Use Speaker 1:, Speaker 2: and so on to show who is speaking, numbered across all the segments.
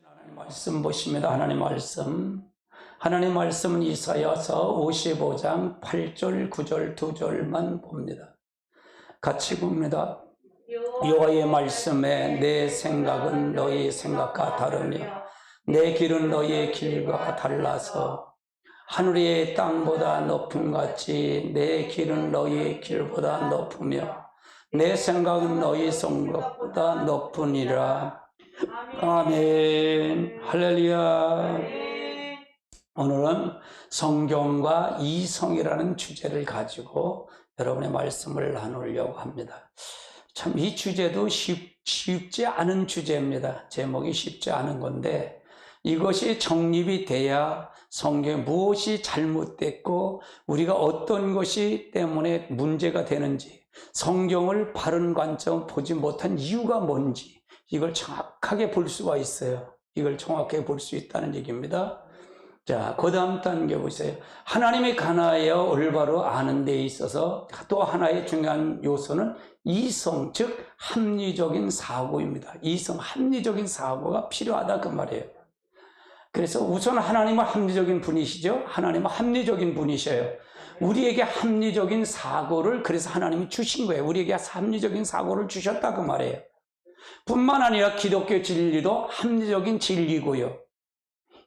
Speaker 1: 하나님 말씀 보십니다. 하나님 말씀은 이사야서 55장 8절 9절 2절만 봅니다. 같이 봅니다. 여호와의 말씀에 내 생각은 너희 생각과 다르며 내 길은 너희의 길과 달라서 하늘의 땅보다 높음 같이 내 길은 너희의 길보다 높으며 내 생각은 너희 생각보다 높으니라. 아멘. 할렐루야. 오늘은 성경과 이성이라는 주제를 가지고 여러분의 말씀을 나누려고 합니다. 참 이 주제도 쉽지 않은 주제입니다. 제목이 쉽지 않은 건데 이것이 정립이 돼야 성경에 무엇이 잘못됐고 우리가 어떤 것이 때문에 문제가 되는지, 성경을 바른 관점 보지 못한 이유가 뭔지 이걸 정확하게 볼 수가 있어요. 이걸 정확하게 볼 수 있다는 얘기입니다. 자, 그 다음 단계 보세요. 하나님에 관하여 올바로 아는 데 있어서 또 하나의 중요한 요소는 이성, 즉 합리적인 사고입니다. 이성, 합리적인 사고가 필요하다 그 말이에요. 그래서 우선 하나님은 합리적인 분이시죠. 하나님은 합리적인 분이셔요. 우리에게 합리적인 사고를 그래서 하나님이 주신 거예요. 우리에게 합리적인 사고를 주셨다 그 말이에요. 뿐만 아니라 기독교 진리도 합리적인 진리고요.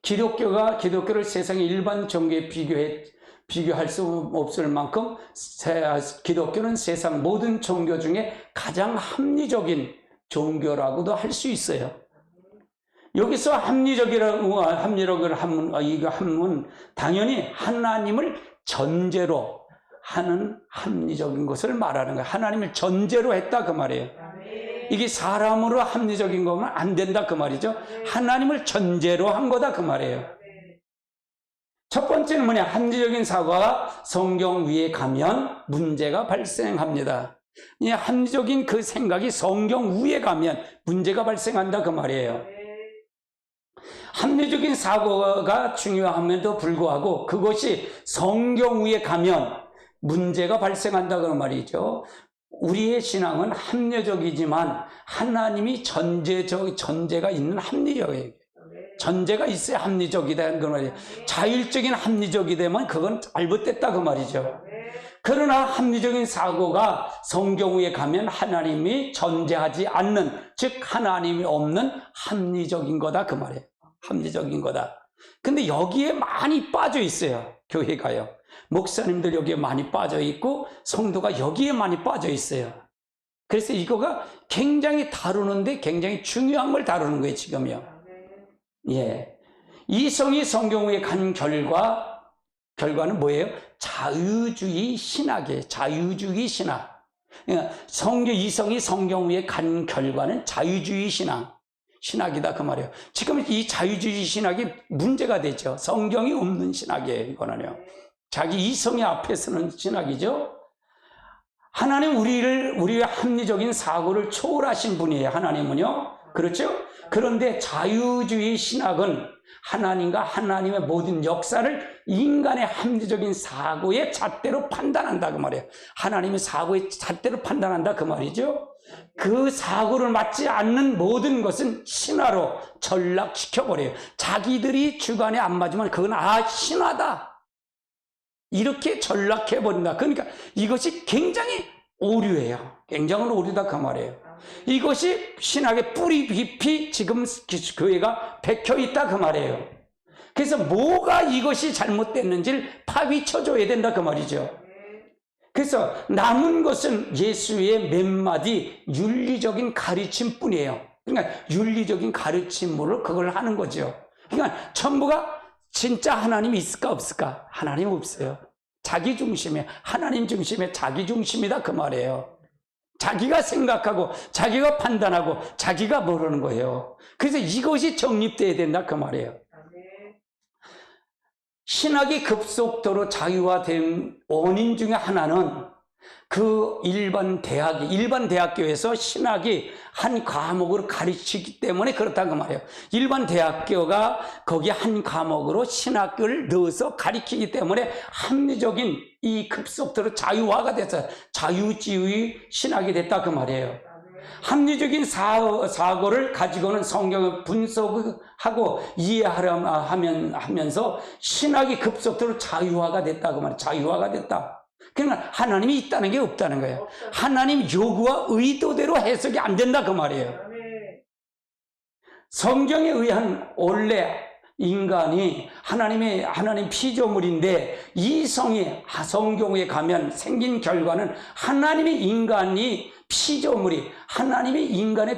Speaker 1: 기독교를 세상의 일반 종교에 비교할 수 없을 만큼 기독교는 세상 모든 종교 중에 가장 합리적인 종교라고도 할 수 있어요. 여기서 합리적이라고 하면 당연히 하나님을 전제로 하는 합리적인 것을 말하는 거예요. 하나님을 전제로 했다 그 말이에요. 이게 사람으로 합리적인 거면 안 된다 그 말이죠. 하나님을 전제로 한 거다 그 말이에요. 첫 번째는 뭐냐? 합리적인 사고가 성경 위에 가면 문제가 발생합니다. 이 합리적인 그 생각이 성경 위에 가면 문제가 발생한다 그 말이에요. 합리적인 사고가 중요함에도 불구하고 그것이 성경 위에 가면 문제가 발생한다 그 말이죠. 우리의 신앙은 합리적이지만 하나님이 전제가 있는 합리적이에요. 전제가 있어야 합리적이다 그 말이에요. 자율적인 합리적이 되면 그건 잘못됐다 그 말이죠. 그러나 합리적인 사고가 성경 위에 가면 하나님이 전제하지 않는, 즉 하나님이 없는 합리적인 거다 그 말이에요. 합리적인 거다. 근데 여기에 많이 빠져 있어요. 교회가요. 목사님들 여기에 많이 빠져 있고 성도가 여기에 많이 빠져 있어요. 그래서 이거가 굉장히 다루는데 굉장히 중요한 걸 다루는 거예요 지금요. 예, 이성이 성경 위에 간 결과는 뭐예요? 자유주의 신학이에요. 자유주의 신학. 이성이 성경 위에 간 결과는 자유주의 신학이다 그 말이에요. 지금 이 자유주의 신학이 문제가 되죠. 성경이 없는 신학이에요. 이거는요. 자기 이성이 앞에 서는 신학이죠. 하나님 우리의 합리적인 사고를 초월하신 분이에요. 하나님은요. 그렇죠? 그런데 자유주의 신학은 하나님과 하나님의 모든 역사를 인간의 합리적인 사고의 잣대로 판단한다 그 말이에요. 하나님의 사고의 잣대로 판단한다 그 말이죠. 그 사고를 맞지 않는 모든 것은 신화로 전락시켜버려요. 자기들이 주관에 안 맞으면 그건 신화다 이렇게 전락해버린다. 그러니까 이것이 굉장히 오류예요. 굉장한 오류다 그 말이에요. 이것이 신학의 뿌리 깊이 지금 교회가 박혀있다 그 말이에요. 그래서 뭐가 이것이 잘못됐는지를 파헤쳐줘야 된다 그 말이죠. 그래서 남은 것은 예수의 몇 마디 윤리적인 가르침 뿐이에요. 그러니까 윤리적인 가르침으로 그걸 하는 거죠. 그러니까 전부가 진짜 하나님이 있을까 없을까? 하나님 없어요. 자기 중심에, 하나님 중심에 자기 중심이다 그 말이에요. 자기가 생각하고 자기가 판단하고 자기가 모르는 거예요. 그래서 이것이 정립돼야 된다 그 말이에요. 신학이 급속도로 자유화된 원인 중에 하나는 그 일반 대학교에서 신학이 한 과목으로 가르치기 때문에 그렇다고 말해요. 일반 대학교가 거기 한 과목으로 신학을 넣어서 가르치기 때문에 합리적인 이 급속도로 자유화가 돼서 자유주의 신학이 됐다 그 말이에요. 합리적인 사고를 가지고는 성경을 분석하고 이해하면서 신학이 급속도로 자유화가 됐다고 말이에요. 자유화가 됐다. 그러니까 하나님이 있다는 게 없다는 거예요. 하나님 요구와 의도대로 해석이 안 된다 그 말이에요. 성경에 의한 원래 인간이 하나님 피조물인데 이 성경에 가면 생긴 결과는 하나님의 인간의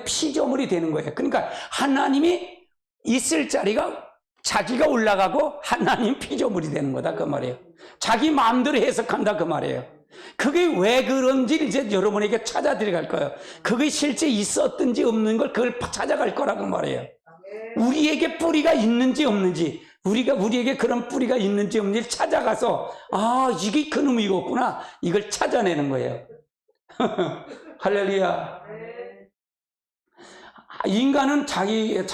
Speaker 1: 피조물이 되는 거예요. 그러니까 하나님이 있을 자리가 자기가 올라가고 하나님 피조물이 되는 거다 그 말이에요. 자기 마음대로 해석한다 그 말이에요. 그게 왜 그런지 이제 여러분에게 찾아드릴 거예요. 그게 실제 있었든지 없는 걸 그걸 찾아갈 거라고 말이에요. 우리에게 뿌리가 있는지 없는지, 우리에게 그런 뿌리가 있는지 없는지 찾아가서 이게 그놈 이거구나 이걸 찾아내는 거예요. 할렐루야. 인간은 자기의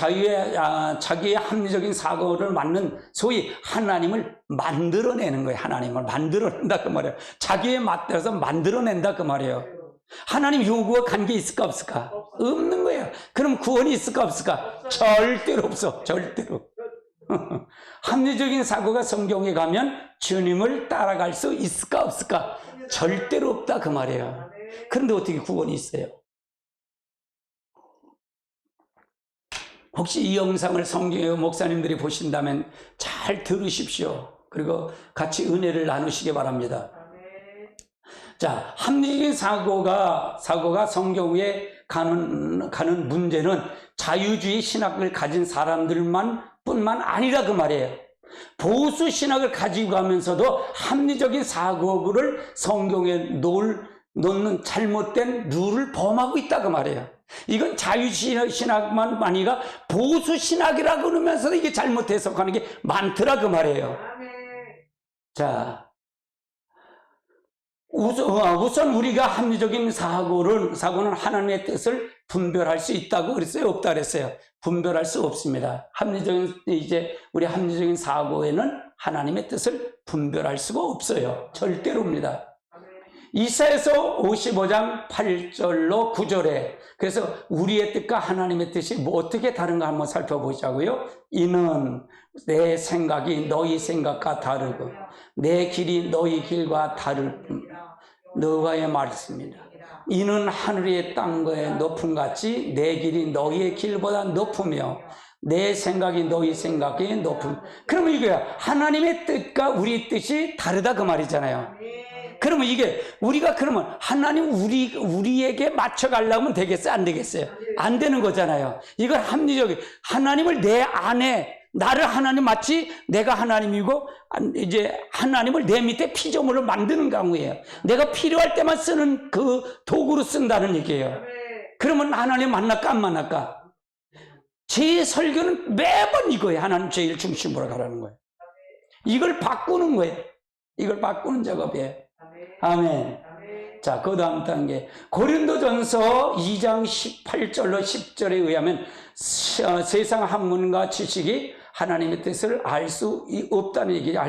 Speaker 1: 합리적인 사고를 맞는 소위 하나님을 만들어내는 거예요. 하나님을 만들어낸다 그 말이에요. 자기에 맞춰서 만들어낸다 그 말이에요. 하나님 요구와 관계 있을까 없을까? 없는 거예요. 그럼 구원이 있을까 없을까? 절대로 없어. 절대로. 합리적인 사고가 성경에 가면 주님을 따라갈 수 있을까 없을까? 절대로 없다 그 말이에요. 그런데 어떻게 구원이 있어요? 혹시 이 영상을 성경의 목사님들이 보신다면 잘 들으십시오. 그리고 같이 은혜를 나누시기 바랍니다. 자, 합리적인 사고가 성경에 가는 문제는 자유주의 신학을 가진 뿐만 아니라 그 말이에요. 보수 신학을 가지고 가면서도 합리적인 사고를 성경에 놓는 잘못된 룰을 범하고 있다 그 말이에요. 이건 자유주의 신학만 아니라 보수 신학이라고 그러면서도 이게 잘못 해석하는 게 많더라 그 말이에요. 자, 우선 우리가 합리적인 사고는 하나님의 뜻을 분별할 수 있다고 그랬어요? 없다 그랬어요? 분별할 수 없습니다. 우리 합리적인 사고에는 하나님의 뜻을 분별할 수가 없어요. 절대로입니다. 이사야서 55장 8절로 9절에 그래서 우리의 뜻과 하나님의 뜻이 어떻게 다른가 한번 살펴보자고요. 이는 내 생각이 너희 생각과 다르고 내 길이 너희 길과 다를 뿐 너와의 말씀이다. 이는 하늘의 땅과의 높음같이 내 길이 너희의 길보다 높으며 내 생각이 너희 생각이 높음. 그러면 이거야 하나님의 뜻과 우리 뜻이 다르다 그 말이잖아요. 그러면 이게 우리가 그러면 하나님 우리에게 맞춰가려면 되겠어요? 안 되겠어요? 안 되는 거잖아요. 이걸 합리적인 하나님을 내 안에 나를 하나님 마치 내가 하나님이고 이제 하나님을 내 밑에 피조물을 만드는 경우예요. 내가 필요할 때만 쓰는 그 도구로 쓴다는 얘기예요. 그러면 하나님 만날까 안 만날까? 제 설교는 매번 이거예요. 하나님 제일 중심으로 가라는 거예요. 이걸 바꾸는 거예요. 이걸 바꾸는 작업이에요. 아멘. 자, 그 다음 단계. 고린도전서 2장 18절로 10절에 의하면 세상 학문과 지식이 하나님의 뜻을 알 수 없다는 얘기죠.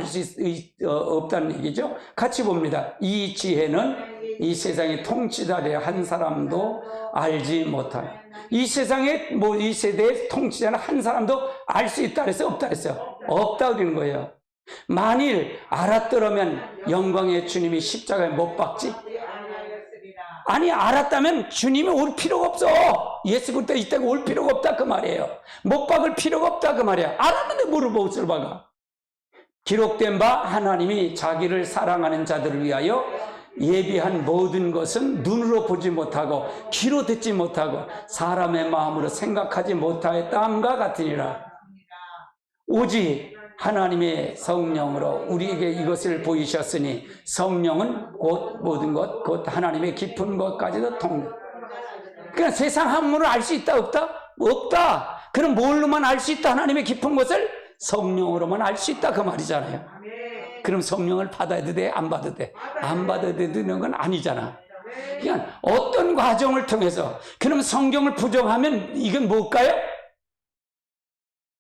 Speaker 1: 없다는 얘기죠. 같이 봅니다. 이 지혜는 이 세상의 통치자들의 한 사람도 알지 못하네. 이 세상의 이 세대의 통치자는 한 사람도 알 수 있다 그랬어요? 없다 그랬어요? 없다 그러는 거예요. 만일 알았더라면 영광의 주님이 십자가에 못 박지? 아니 알았다면 주님이 올 필요가 없어. 예수 그리스도 이 땅에 올 필요가 없다 그 말이에요. 못 박을 필요가 없다 그 말이야. 알았는데 뭐를 못을 박아. 기록된 바 하나님이 자기를 사랑하는 자들을 위하여 예비한 모든 것은 눈으로 보지 못하고 귀로 듣지 못하고 사람의 마음으로 생각하지 못하였다함과 같으니라. 오직 하나님의 성령으로 우리에게 이것을 보이셨으니 성령은 곧 모든 것, 곧 하나님의 깊은 것까지도 그러니까 세상 학문을 알 수 있다 없다? 없다. 그럼 뭘로만 알 수 있다? 하나님의 깊은 것을 성령으로만 알 수 있다 그 말이잖아요. 그럼 성령을 받아야 돼? 안 받아도 돼? 안 받아도 되는 건 아니잖아. 그냥 어떤 과정을 통해서 그럼 성경을 부정하면 이건 뭘까요?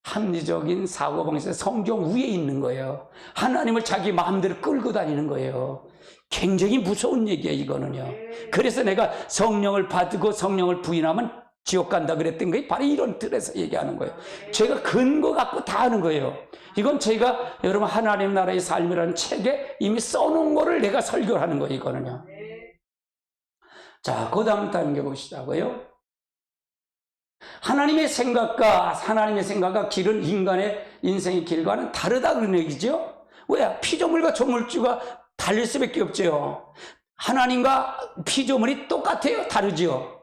Speaker 1: 합리적인 사고방식, 성경 위에 있는 거예요. 하나님을 자기 마음대로 끌고 다니는 거예요. 굉장히 무서운 얘기예요, 이거는요. 그래서 내가 성령을 받고 성령을 부인하면 지옥 간다 그랬던 게 바로 이런 틀에서 얘기하는 거예요. 제가 근거 갖고 다 하는 거예요. 이건 제가 여러분 하나님 나라의 삶이라는 책에 이미 써놓은 거를 내가 설교를 하는 거예요, 이거는요. 자, 그 다음 단계 보시자고요. 하나님의 생각과 길은 인간의 인생의 길과는 다르다 그런 얘기죠. 왜? 피조물과 조물주가 달릴 수밖에 없죠. 하나님과 피조물이 똑같아요? 다르죠.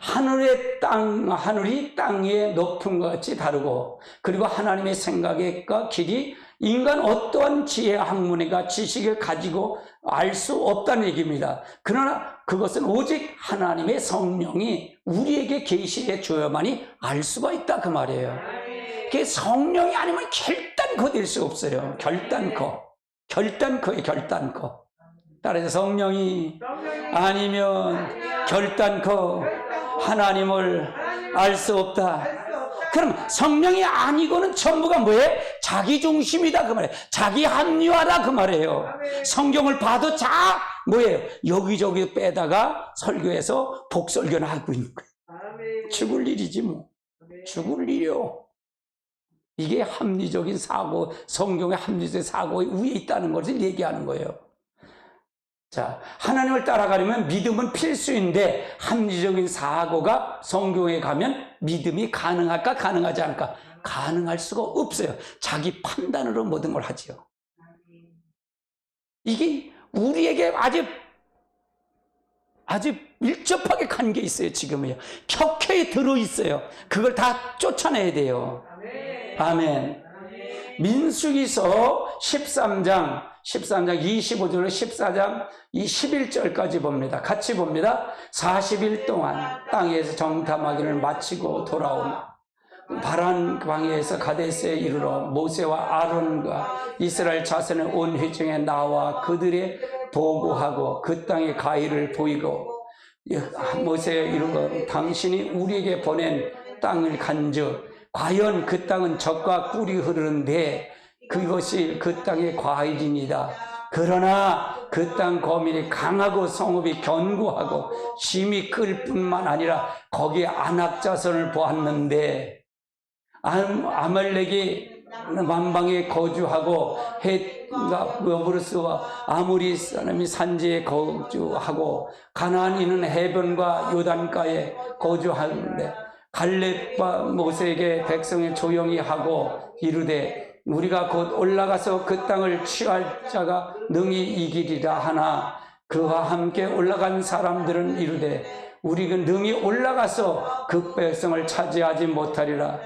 Speaker 1: 하늘이 땅의 높음과 같이 다르고, 그리고 하나님의 생각과 길이 인간 어떠한 지혜, 학문과 지식을 가지고 알 수 없다는 얘기입니다. 그러나 그것은 오직 하나님의 성령이 우리에게 계시해 줘야만이 알 수가 있다 그 말이에요. 그게 성령이 아니면 결단코 될 수 없어요. 결단코. 따라서 성령이 아니면 결단코 하나님을 알 수 없다. 그럼 성령이 아니고는 전부가 뭐예요? 자기 중심이다 그 말이에요. 자기 합리화다 그 말이에요. 성경을 봐도 뭐예요? 여기저기 빼다가 설교해서 복설교나 하고 있는 거예요. 죽을 일이지 뭐. 죽을 일이요. 이게 합리적인 사고, 성경의 합리적인 사고 위에 있다는 것을 얘기하는 거예요. 자, 하나님을 따라가려면 믿음은 필수인데 합리적인 사고가 성경에 가면 믿음이 가능할까 가능하지 않을까? 가능할 수가 없어요. 자기 판단으로 모든 걸 하지요. 이게 우리에게 아주 밀접하게 관계 있어요. 지금은요. 켜켜이 들어있어요. 그걸 다 쫓아내야 돼요. 아멘. 민수기서 13장 25절로 14장 21절까지 봅니다. 같이 봅니다. 40일 동안 땅에서 정탐하기를 마치고 돌아오나 바란 광야에서 가데스에 이르러 모세와 아론과 이스라엘 자손의 온 회중에 나와 그들의 보고하고 그 땅의 가위를 보이고 모세에 이르고 당신이 우리에게 보낸 땅을 간즉 과연 그 땅은 젖과 꿀이 흐르는데 그것이 그 땅의 과일이니이다. 그러나 그 땅 거민이 강하고 성읍이 견고하고 심이 끌 뿐만 아니라 거기에 안악 자손을 보았는데 아말렉이 만방에 거주하고 헷과 여부르스와 아무리 사람이 산지에 거주하고 가나안인은 해변과 요단가에 거주하는데 갈렙과 모세에게 백성이 조용히 하고 이르되 우리가 곧 올라가서 그 땅을 취할 자가 능히 이기리라 하나 그와 함께 올라간 사람들은 이르되 우리가 능히 올라가서 그 백성을 차지하지 못하리라.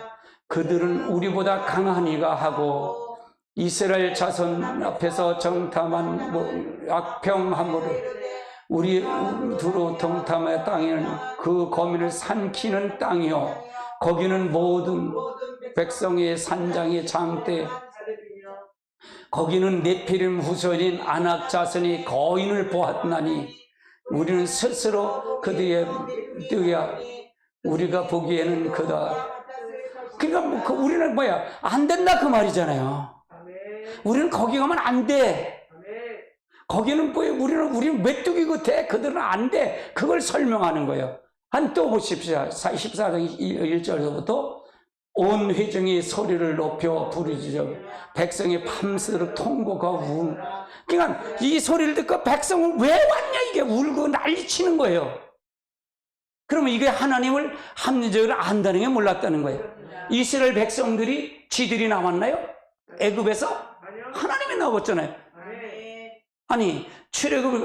Speaker 1: 그들은 우리보다 강하니가 하고 이스라엘 자손 앞에서 정탐한 악평함으로 우리 두루 동탐의 땅에는 그 거민을 삼키는 땅이요 거기는 모든 백성의 산장의 장대 거기는 네피림 후손인 아낙 자손이 거인을 보았나니 우리는 스스로 그들의 뜨야 우리가 보기에는 그다. 그러니까 우리는 뭐야 안 된다 그 말이잖아요. 우리는 거기 가면 안 돼. 거기는 뭐예요? 우리는 메뚜기 같아. 그들은 안 돼. 그걸 설명하는 거예요. 또 보십시오. 14장 1절부터 온 회중이 소리를 높여 부르짖어 백성이 밤새도록 통곡하고 울. 그러니까 이 소리를 듣고 백성은 왜 왔냐 이게 울고 난리치는 거예요. 그러면 이게 하나님을 합리적으로 안다는 게 몰랐다는 거예요. 이스라엘 백성들이 지들이 나왔나요? 애굽에서? 하나님이 나왔잖아요. 아니 출애굽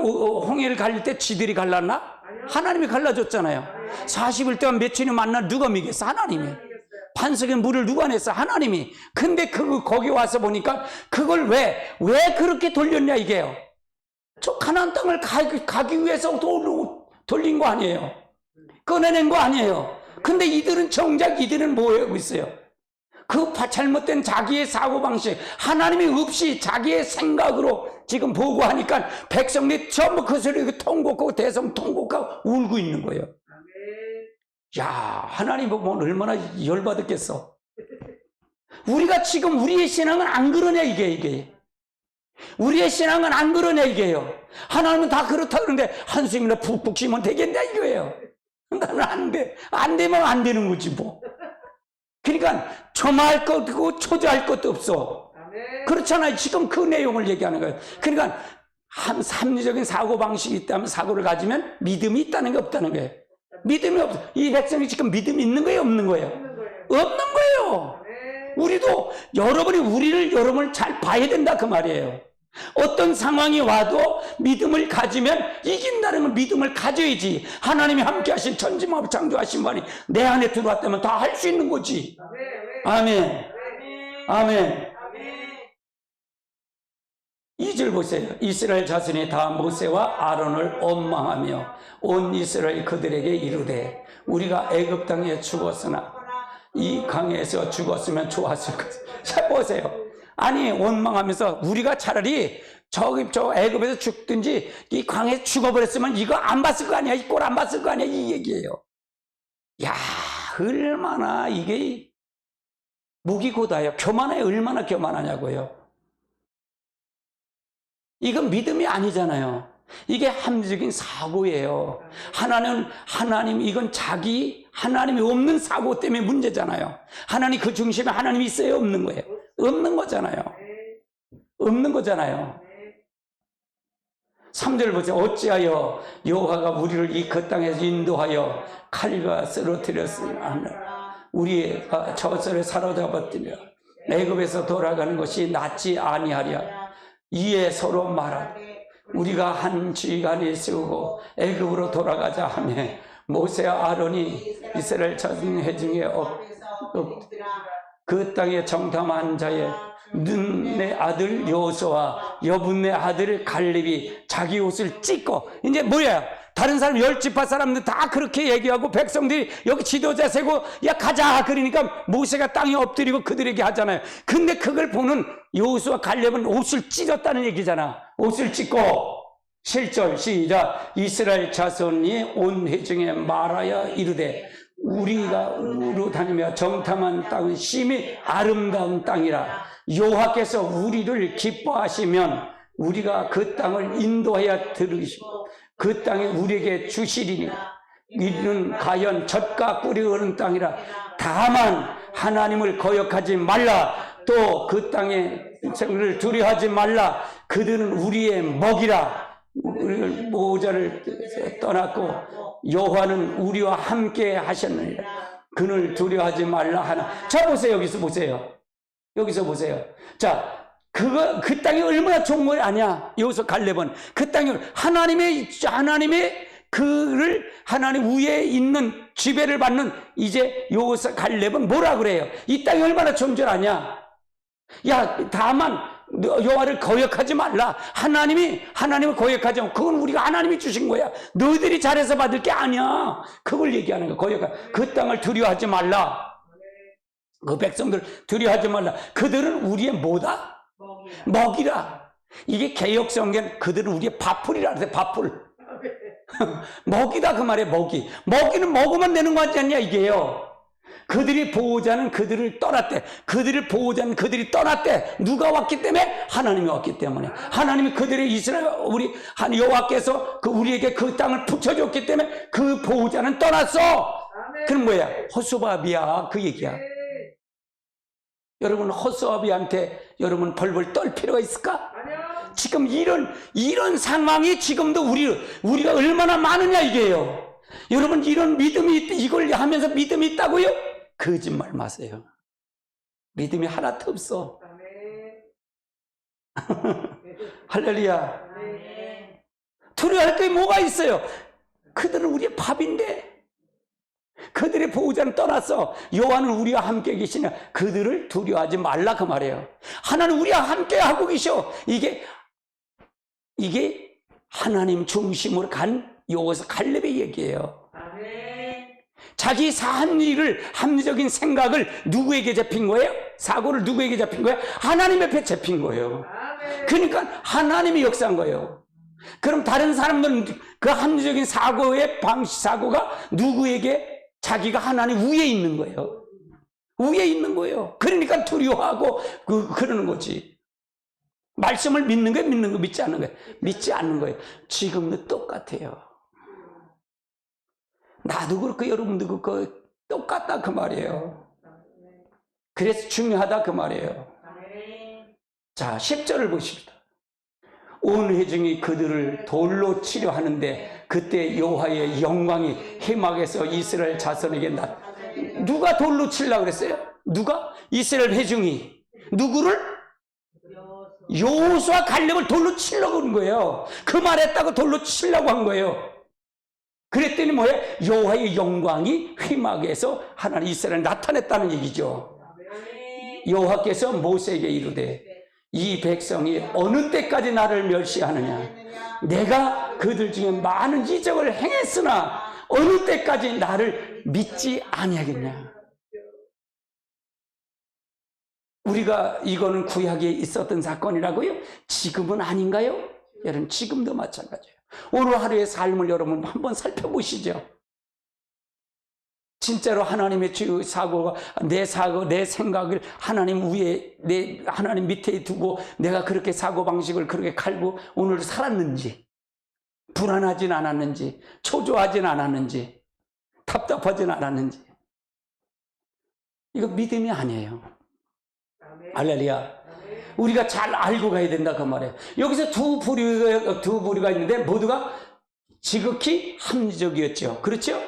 Speaker 1: 홍해를 갈릴 때 지들이 갈랐나? 하나님이 갈라줬잖아요. 40일 동안 며칠이 만나 누가 미겠어? 하나님이. 반석에 물을 누가 냈어? 하나님이. 근데 거기 와서 보니까 그걸 왜 그렇게 돌렸냐 이게요. 저 가나안 땅을 가기 위해서 돌린 거 아니에요. 꺼내낸 거 아니에요. 근데 이들은 뭐 하고 있어요? 그 잘못된 자기의 사고방식, 하나님이 없이 자기의 생각으로 지금 보고하니까 백성들이 전부 그 소리에 통곡하고 대성 통곡하고 울고 있는 거예요. 야, 하나님 보면 얼마나 열받았겠어. 우리가 지금 우리의 신앙은 안 그러냐, 이게. 우리의 신앙은 안 그러냐, 이게요. 하나님은 다 그렇다 그러는데 한숨이나 푹푹 쉬면 되겠냐, 이거예요. 나는 안 돼. 안 되면 안 되는 거지, 뭐. 그러니까 초마할 것도 없고 초조할 것도 없어. 그렇잖아요. 지금 그 내용을 얘기하는 거예요. 그러니까 합리적인 사고방식이 있다면, 사고를 가지면 믿음이 있다는 게 없다는 거예요. 믿음이 없어. 이 백성이 지금 믿음이 있는 거예요, 없는 거예요? 없는 거예요. 우리도 여러분을 잘 봐야 된다, 그 말이에요. 어떤 상황이 와도 믿음을 가지면 이긴다는 건 믿음을 가져야지. 하나님이 함께 하신 천지만물 창조하신 분이 내 안에 들어왔다면 다 할 수 있는 거지. 아멘. 아멘. 2절 보세요. 이스라엘 자손이 다 모세와 아론을 원망하며 온 이스라엘 그들에게 이르되 우리가 애굽 땅에 죽었으나 이 강에서 죽었으면 좋았을 것을. 잘 보세요. 아니, 원망하면서 우리가 차라리 저 애굽에서 죽든지 이 강에 죽어버렸으면 이거 안 봤을 거 아니야, 이 꼴 안 봤을 거 아니야, 이 얘기예요. 야, 얼마나 이게 목이 고다요. 교만해. 얼마나 교만하냐고요. 이건 믿음이 아니잖아요. 이게 합리적인 사고예요. 하나님, 이건 하나님이 없는 사고 때문에 문제잖아요. 하나님 그 중심에 하나님이 있어요, 없는 거예요? 없는 거잖아요. 없는 거잖아요. 3절 보세요. 어찌하여 여호와가 우리를 이 그 땅에서 인도하여 칼과 쓰러뜨렸으나 우리가 저절에 사로잡았으며 애굽에서 돌아가는 것이 낫지 아니하랴. 이에 서로 말하되 우리가 한 지간에 세우고 애굽으로 돌아가자 하며 모세와 아론이 이스라엘 자손 회중에 그 땅에 정탐한 자의 눈의 아들 여호수아와 여분의 아들 갈렙이 자기 옷을 찢고, 이제 뭐야? 다른 사람 10지파 사람들 다 그렇게 얘기하고 백성들이 여기 지도자 세고 야 가자 그러니까 모세가 땅에 엎드리고 그들에게 하잖아요. 근데 그걸 보는 여호수아 갈렙은 옷을 찢었다는 얘기잖아. 옷을 찢고 7절 시작. 이스라엘 자손이 온 회중에 말하여 이르되 우리가 우로 다니며 정탐한 땅은 심히 아름다운 땅이라. 여호와께서 우리를 기뻐하시면 우리가 그 땅을 인도하여 들으시고 그 땅에 우리에게 주시리니 이는 가연 젖과 꿀이 흐르는 땅이라. 다만 하나님을 거역하지 말라. 또 그 땅의 생을 두려워하지 말라. 그들은 우리의 먹이라. 우리를 모자를 떠났고 여호와는 우리와 함께 하셨느니라. 그를 두려워하지 말라 하나. 자 보세요. 여기서 보세요. 자, 그 땅이 얼마나 좋은 걸 아냐? 여기서 갈렙은 그 땅이 하나님의 하나님 위에 있는 지배를 받는 이제 여기서 갈렙은 뭐라 그래요? 이 땅이 얼마나 좋은 줄 아냐? 야, 다만 여호와를 거역하지 말라. 하나님을 거역하지 마. 그건 우리가 하나님이 주신 거야. 너희들이 잘해서 받을 게 아니야. 그걸 얘기하는 거야. 그 땅을 두려워하지 말라. 그 백성들 두려워하지 말라. 그들은 우리의 뭐다? 먹이라. 이게 개역성경 그들은 우리의 밥풀이라 그래. 밥풀. 먹이다 그 말이에요. 먹이는 먹으면 되는 거 아니냐 이게요. 그들이 보호자는 그들을 떠났대. 그들을 보호자는 그들이 떠났대. 누가 왔기 때문에? 하나님이 왔기 때문에. 하나님이 그들의 이스라엘 우리 여호와께서 우리에게 그 땅을 붙여줬기 때문에 그 보호자는 떠났어. 그럼 뭐야? 허수아비야 그 얘기야. 여러분 허수아비한테 여러분 벌벌 떨 필요가 있을까? 아니요. 지금 이런 상황이 지금도 우리가 얼마나 많으냐 이게요. 여러분 이런 믿음이 이걸 하면서 믿음이 있다고요? 거짓말 마세요. 믿음이 하나도 없어. 할렐루야. 두려워할 게 뭐가 있어요? 그들은 우리의 밥인데. 그들의 보호자는 떠났어. 여호와는 우리와 함께 계시냐. 그들을 두려워하지 말라 그 말이에요. 하나는 우리와 함께 하고 계셔. 이게 하나님 중심으로 간 여호와서 갈렙의 얘기예요. 자기 사한 일을 합리적인 생각을 누구에게 잡힌 거예요? 사고를 누구에게 잡힌 거예요? 하나님 옆에 잡힌 거예요. 그러니까 하나님이 역사한 거예요. 그럼 다른 사람들은 그 합리적인 사고의 사고가 누구에게? 자기가 하나님 위에 있는 거예요. 위에 있는 거예요. 그러니까 두려워하고 그러는 거지. 말씀을 믿는 거예요? 믿는 거 믿지 않는 거예요? 믿지 않는 거예요. 지금도 똑같아요. 나도 그렇고 여러분도 그렇고 똑같다 그 말이에요. 그래서 중요하다 그 말이에요. 자, 10절을 보십시다. 온 회중이 그들을 돌로 치려 하는데 그때 여호와의 영광이 회막에서 이스라엘 자손에게 누가 돌로 치려고 그랬어요? 누가? 이스라엘 회중이. 누구를? 여호수아 갈렙을 돌로 치려고 한 거예요. 그 말했다고 돌로 치려고 한 거예요. 그랬더니 뭐예요? 여호와의 영광이 회막에서 하나님 이스라엘에 나타냈다는 얘기죠. 여호와께서 모세에게 이르되 이 백성이 어느 때까지 나를 멸시하느냐? 내가 그들 중에 많은 이적을 행했으나 어느 때까지 나를 믿지 아니하겠냐? 우리가 이거는 구약에 있었던 사건이라고요? 지금은 아닌가요? 여러분, 지금도 마찬가지예요. 오늘 하루의 삶을 여러분 한번 살펴보시죠. 진짜로 하나님의 사고가 내 생각을 하나님 위에, 하나님 밑에 두고 내가 그렇게 사고방식을 그렇게 갈고 오늘 살았는지, 불안하진 않았는지, 초조하진 않았는지, 답답하진 않았는지. 이거 믿음이 아니에요. 할렐루야. 우리가 잘 알고 가야 된다 그 말이에요. 여기서 두 부류가 있는데 모두가 지극히 합리적이었죠. 그렇죠?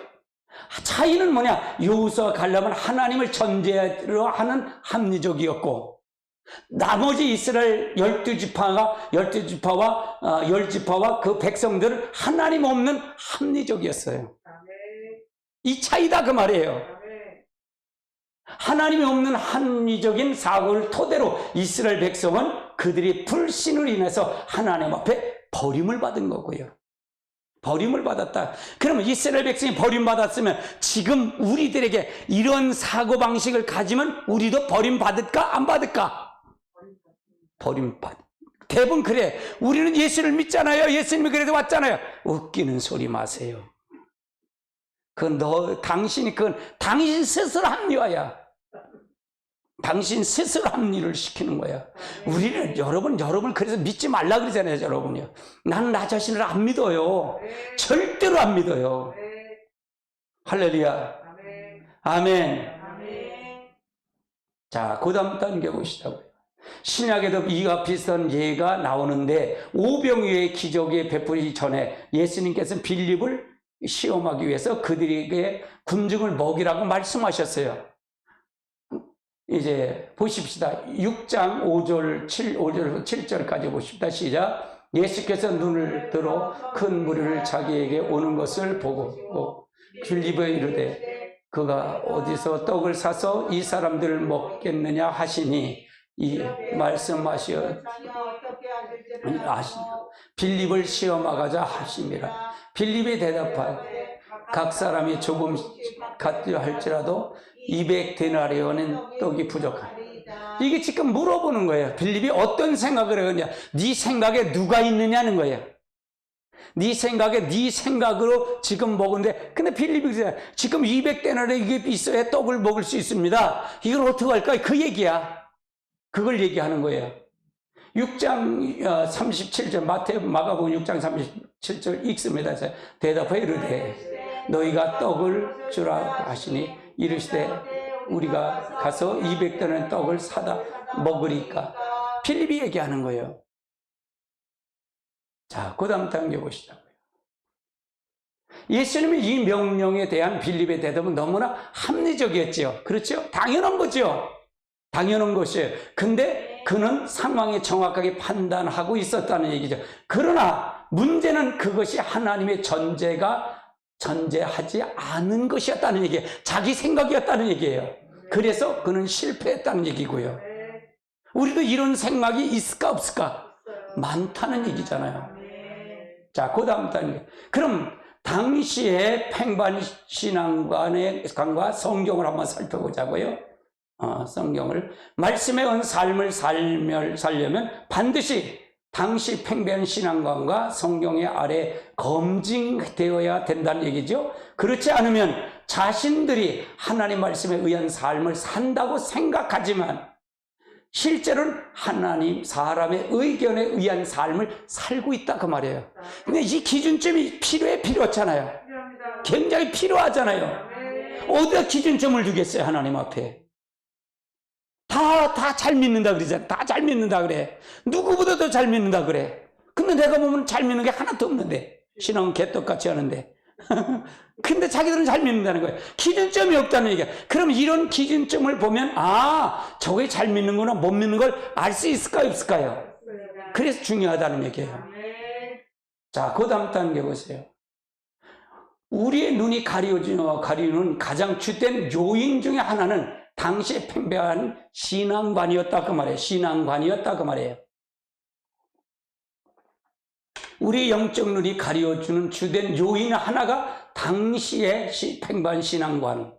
Speaker 1: 차이는 뭐냐? 여호수아 갈렙은 하나님을 전제로 하는 합리적이었고 나머지 이스라엘 12지파와 그 백성들은 하나님 없는 합리적이었어요. 이 차이다 그 말이에요. 하나님이 없는 합리적인 사고를 토대로 이스라엘 백성은 그들이 불신으로 인해서 하나님 앞에 버림을 받은 거고요. 버림을 받았다. 그러면 이스라엘 백성이 버림받았으면 지금 우리들에게 이런 사고방식을 가지면 우리도 버림받을까? 안 받을까? 버림받. 대부분 그래. 우리는 예수를 믿잖아요. 예수님이 그래서 왔잖아요. 웃기는 소리 마세요. 그건 당신 스스로 합리화야. 당신 스스로 합리를 시키는 거야. 우리는 여러분 그래서 믿지 말라 그러잖아요, 여러분요. 나는 나 자신을 안 믿어요. 절대로 안 믿어요. 할렐루야. 아멘. 자, 그 다음 단계 보시자고요. 신약에도 이와 비슷한 예가 나오는데 오병이어의 기적이 베풀기 전에 예수님께서는 빌립을 시험하기 위해서 그들에게 군중을 먹이라고 말씀하셨어요. 이제 보십시다. 6장 5절 7절까지 보십시다. 시작. 예수께서 눈을 들어 큰 무리를 자기에게 오는 것을 보고 빌립에 이르되 그가 어디서 떡을 사서 이 사람들을 먹겠느냐 하시니 이 말씀하시어 빌립을 시험하고자 하심이라. 빌립이 대답하되 각 사람이 조금 갖려 할지라도 200데나리온은 떡이 부족하다. 이게 지금 물어보는 거예요. 빌립이 어떤 생각을 하느냐? 네 생각에 누가 있느냐는 거예요. 네 생각에 네 생각으로 지금 먹은데, 근데 빌립이 그래, 지금 200데나리온 이게 있어야 떡을 먹을 수 있습니다. 이걸 어떻게 할까? 그 얘기야. 그걸 얘기하는 거예요. 6장 37절 마가복음 6장 37절 읽습니다. 대답하여 이르되 너희가 떡을 주라 하시니 이르시되 우리가 가서 200데나리온 떡을 사다 먹으리까. 빌립이 얘기하는 거예요. 자, 그 다음 단계 보시자고요. 예수님의 이 명령에 대한 빌립의 대답은 너무나 합리적이었죠. 그렇죠? 당연한 거죠. 당연한 것이에요. 근데 그는 상황에 정확하게 판단하고 있었다는 얘기죠. 그러나 문제는 그것이 하나님의 전제하지 않은 것이었다는 얘기예요. 자기 생각이었다는 얘기예요. 그래서 그는 실패했다는 얘기고요. 우리도 이런 생각이 있을까 없을까? 많다는 얘기잖아요. 자, 그 다음 단계. 그럼 당시의 팽반신앙관과 성경을 한번 살펴보자고요. 성경을. 말씀에 온 삶을 살려면 반드시 당시 팽반신앙관과 성경의 아래 검증되어야 된다는 얘기죠. 그렇지 않으면 자신들이 하나님 말씀에 의한 삶을 산다고 생각하지만 실제로는 하나님 사람의 의견에 의한 삶을 살고 있다 그 말이에요. 근데 이 기준점이 필요하잖아요. 굉장히 필요하잖아요. 어디다 기준점을 두겠어요? 하나님 앞에 다 잘 믿는다 그러잖아요. 다 잘 믿는다 그래. 누구보다 더 잘 믿는다 그래. 근데 내가 보면 잘 믿는 게 하나도 없는데, 신앙은 개떡같이 하는데 근데 자기들은 잘 믿는다는 거예요. 기준점이 없다는 얘기야. 그럼 이런 기준점을 보면 저게 잘 믿는구나 못 믿는 걸 알 수 있을까요 없을까요? 그래서 중요하다는 얘기예요. 자, 그 다음 단계 보세요. 우리의 눈이 가리우는 가장 주된 요인 중에 하나는 당시에 팽배한 신앙관이었다 그 말이에요. 신앙관이었다 그 말이에요. 우리 영적 눈이 가려주는 주된 요인 하나가 당시의 팽배한 신앙관.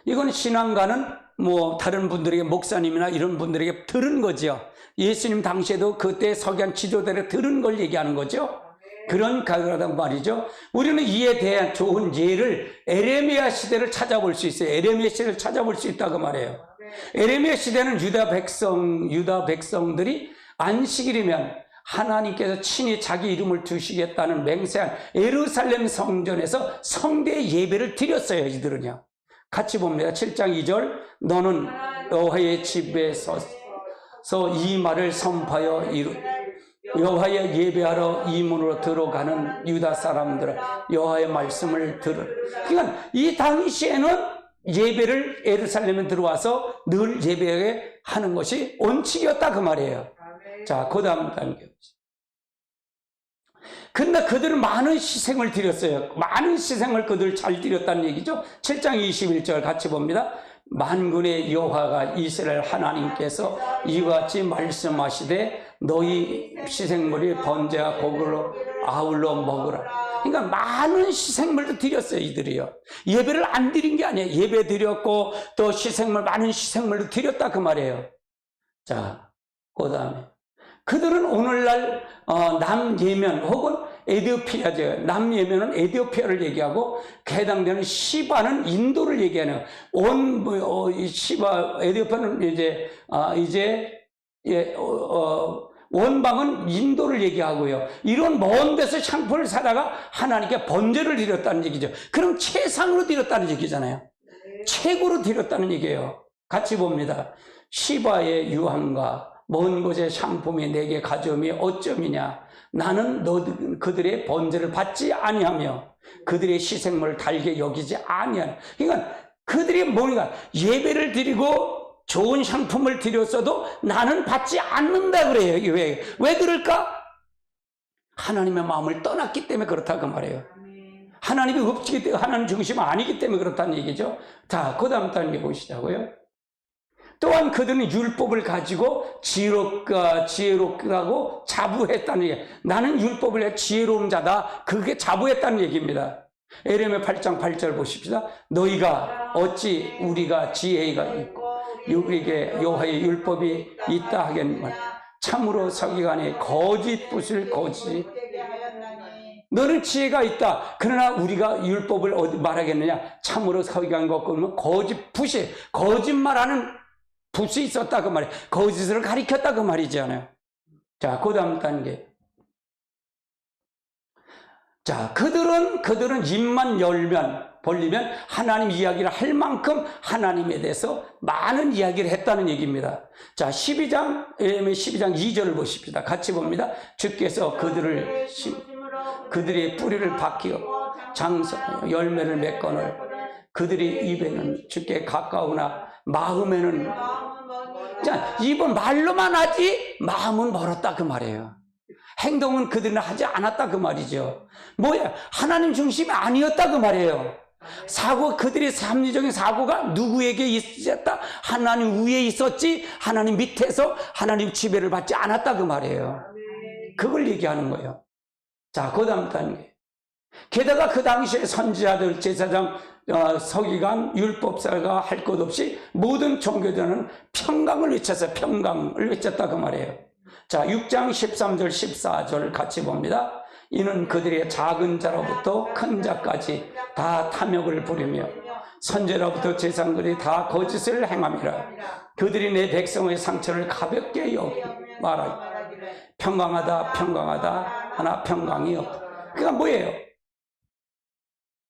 Speaker 1: 이건 신앙관은 뭐 다른 분들에게, 목사님이나 이런 분들에게 들은 거죠. 예수님 당시에도 그때 서기관 지도자들에 들은 걸 얘기하는 거죠. 그런 가르라단 말이죠. 우리는 이에 대한 좋은 예를 에레미야 시대를 찾아볼 수 있어요. 에레미야 시대를 찾아볼 수 있다고 말해요. 에레미야 시대는 유다 백성들이 안식일이면 하나님께서 친히 자기 이름을 두시겠다는 맹세한 예루살렘 성전에서 성대 예배를 드렸어요. 이들은요. 같이 봅니다. 7장 2절 너는 여호와의 집에 서서 이 말을 선포하여 여호와의 예배하러 이 문으로 들어가는 유다 사람들아 여호와의 말씀을 들으라. 그러니까 이 당시에는 예배를 예루살렘에 들어와서 늘 예배하게 하는 것이 원칙이었다 그 말이에요. 자, 그 다음 단계. 근데 그들은 많은 희생을 드렸어요. 많은 희생을 그들 잘 드렸다는 얘기죠. 7장 21절 같이 봅니다. 만군의 여호와가 이스라엘 하나님께서 이와 같이 말씀하시되 너희 희생물이 번제와 고기로 아울러 먹으라. 그러니까 많은 희생물도 드렸어요. 이들이요. 예배를 안 드린 게 아니에요. 예배 드렸고 또 희생물, 많은 희생물도 드렸다 그 말이에요. 자, 그 다음에 그들은 오늘날 남예면 혹은 에디오피아죠. 남예면은 에디오피아를 얘기하고 해당되는 시바는 인도를 얘기하는 시바 에디오피아는 원방은 인도를 얘기하고요. 이런 먼 데서 향품을 사다가 하나님께 번제를 드렸다는 얘기죠. 그럼 최상으로 드렸다는 얘기잖아요. 최고로 드렸다는 얘기예요. 같이 봅니다. 시바의 유황과 먼 곳의 상품이 내게 가져옴이 어쩌미냐. 나는 그들의 번제를 받지 아니하며 그들의 희생물을 달게 여기지 아니하냐. 그러니까 그들이 뭔가 예배를 드리고 좋은 상품을 드렸어도 나는 받지 않는다 그래요. 왜 그럴까? 하나님의 마음을 떠났기 때문에 그렇다고 말해요. 하나님이 없기 때문에, 하나님 중심 아니기 때문에 그렇다는 얘기죠. 자, 그 다음 단계 보시자고요. 또한 그들은 율법을 가지고 지혜롭다고 자부했다는 얘기. 나는 율법을 해 지혜로운 자다. 그게 자부했다는 얘기입니다. 에레미야 8장 8절 보십시다. 너희가 어찌 우리가 지혜가 있고 우리에게 여호와의 율법이 있다 하겠노라. 참으로 서기관이 거짓 붓을 거짓. 너는 지혜가 있다. 그러나 우리가 율법을 어디 말하겠느냐. 참으로 서기관과 그러면 거짓 붓이 거짓말하는 붓이 있었다 그 말이에요. 거짓을 가리켰다 그 말이잖아요. 자, 그 다음 단계. 자, 그들은 입만 벌리면 하나님 이야기를 할 만큼 하나님에 대해서 많은 이야기를 했다는 얘기입니다. 자, 12장 2절을 보십시다. 같이 봅니다. 주께서 그들의 뿌리를 박히고 열매를 맺거늘 그들이 입에는 주께 가까우나 마음에는 자, 입은 말로만 하지 마음은 멀었다 그 말이에요. 행동은 그들은 하지 않았다 그 말이죠. 뭐야? 하나님 중심이 아니었다 그 말이에요. 그들의 합리적인 사고가 누구에게 있었다? 하나님 위에 있었지 하나님 밑에서 하나님 지배를 받지 않았다 그 말이에요. 그걸 얘기하는 거예요. 자, 그 다음 단계. 게다가 그 당시에 선지자들, 제사장, 서기관, 율법사가 할 것 없이 모든 종교자는 평강을 외쳤어요. 평강을 외쳤다 그 말이에요. 자, 6장 13절 14절 같이 봅니다. 이는 그들의 작은 자로부터 큰 자까지 다 탐욕을 부리며 선제로부터 제사장들이 다 거짓을 행함이라. 그들이 내 백성의 상처를 가볍게 여기 말하기 평강하다 평강하다 하나 평강이 없다. 그러니까 뭐예요?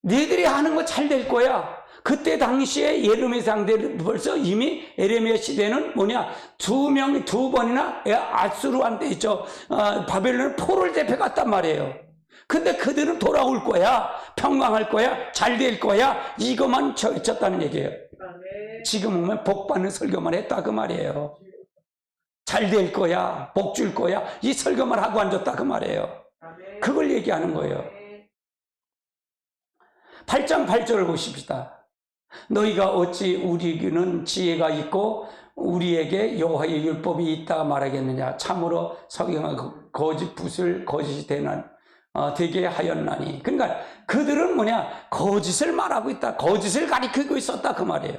Speaker 1: 너희들이 하는 거 잘 될 거야. 그때 당시에 예레미야 상대 벌써 이미 예레미야 시대는 뭐냐, 두 번이나 아수르한테 있죠. 바벨론은 포로를 잡혀갔단 말이에요. 근데 그들은 돌아올 거야, 평강할 거야, 잘 될 거야, 이것만 쳤다는 얘기예요. 지금 오면 복 받는 설교만 했다 그 말이에요. 잘 될 거야, 복 줄 거야, 이 설교만 하고 앉았다 그 말이에요. 그걸 얘기하는 거예요. 8장 8절을 보십시다. 너희가 어찌 우리는 지혜가 있고 우리에게 여호와의 율법이 있다가 말하겠느냐. 참으로 석영은 거짓 붓을 거짓이 되게 하였나니. 그러니까 그들은 뭐냐, 거짓을 말하고 있다, 거짓을 가리키고 있었다 그 말이에요.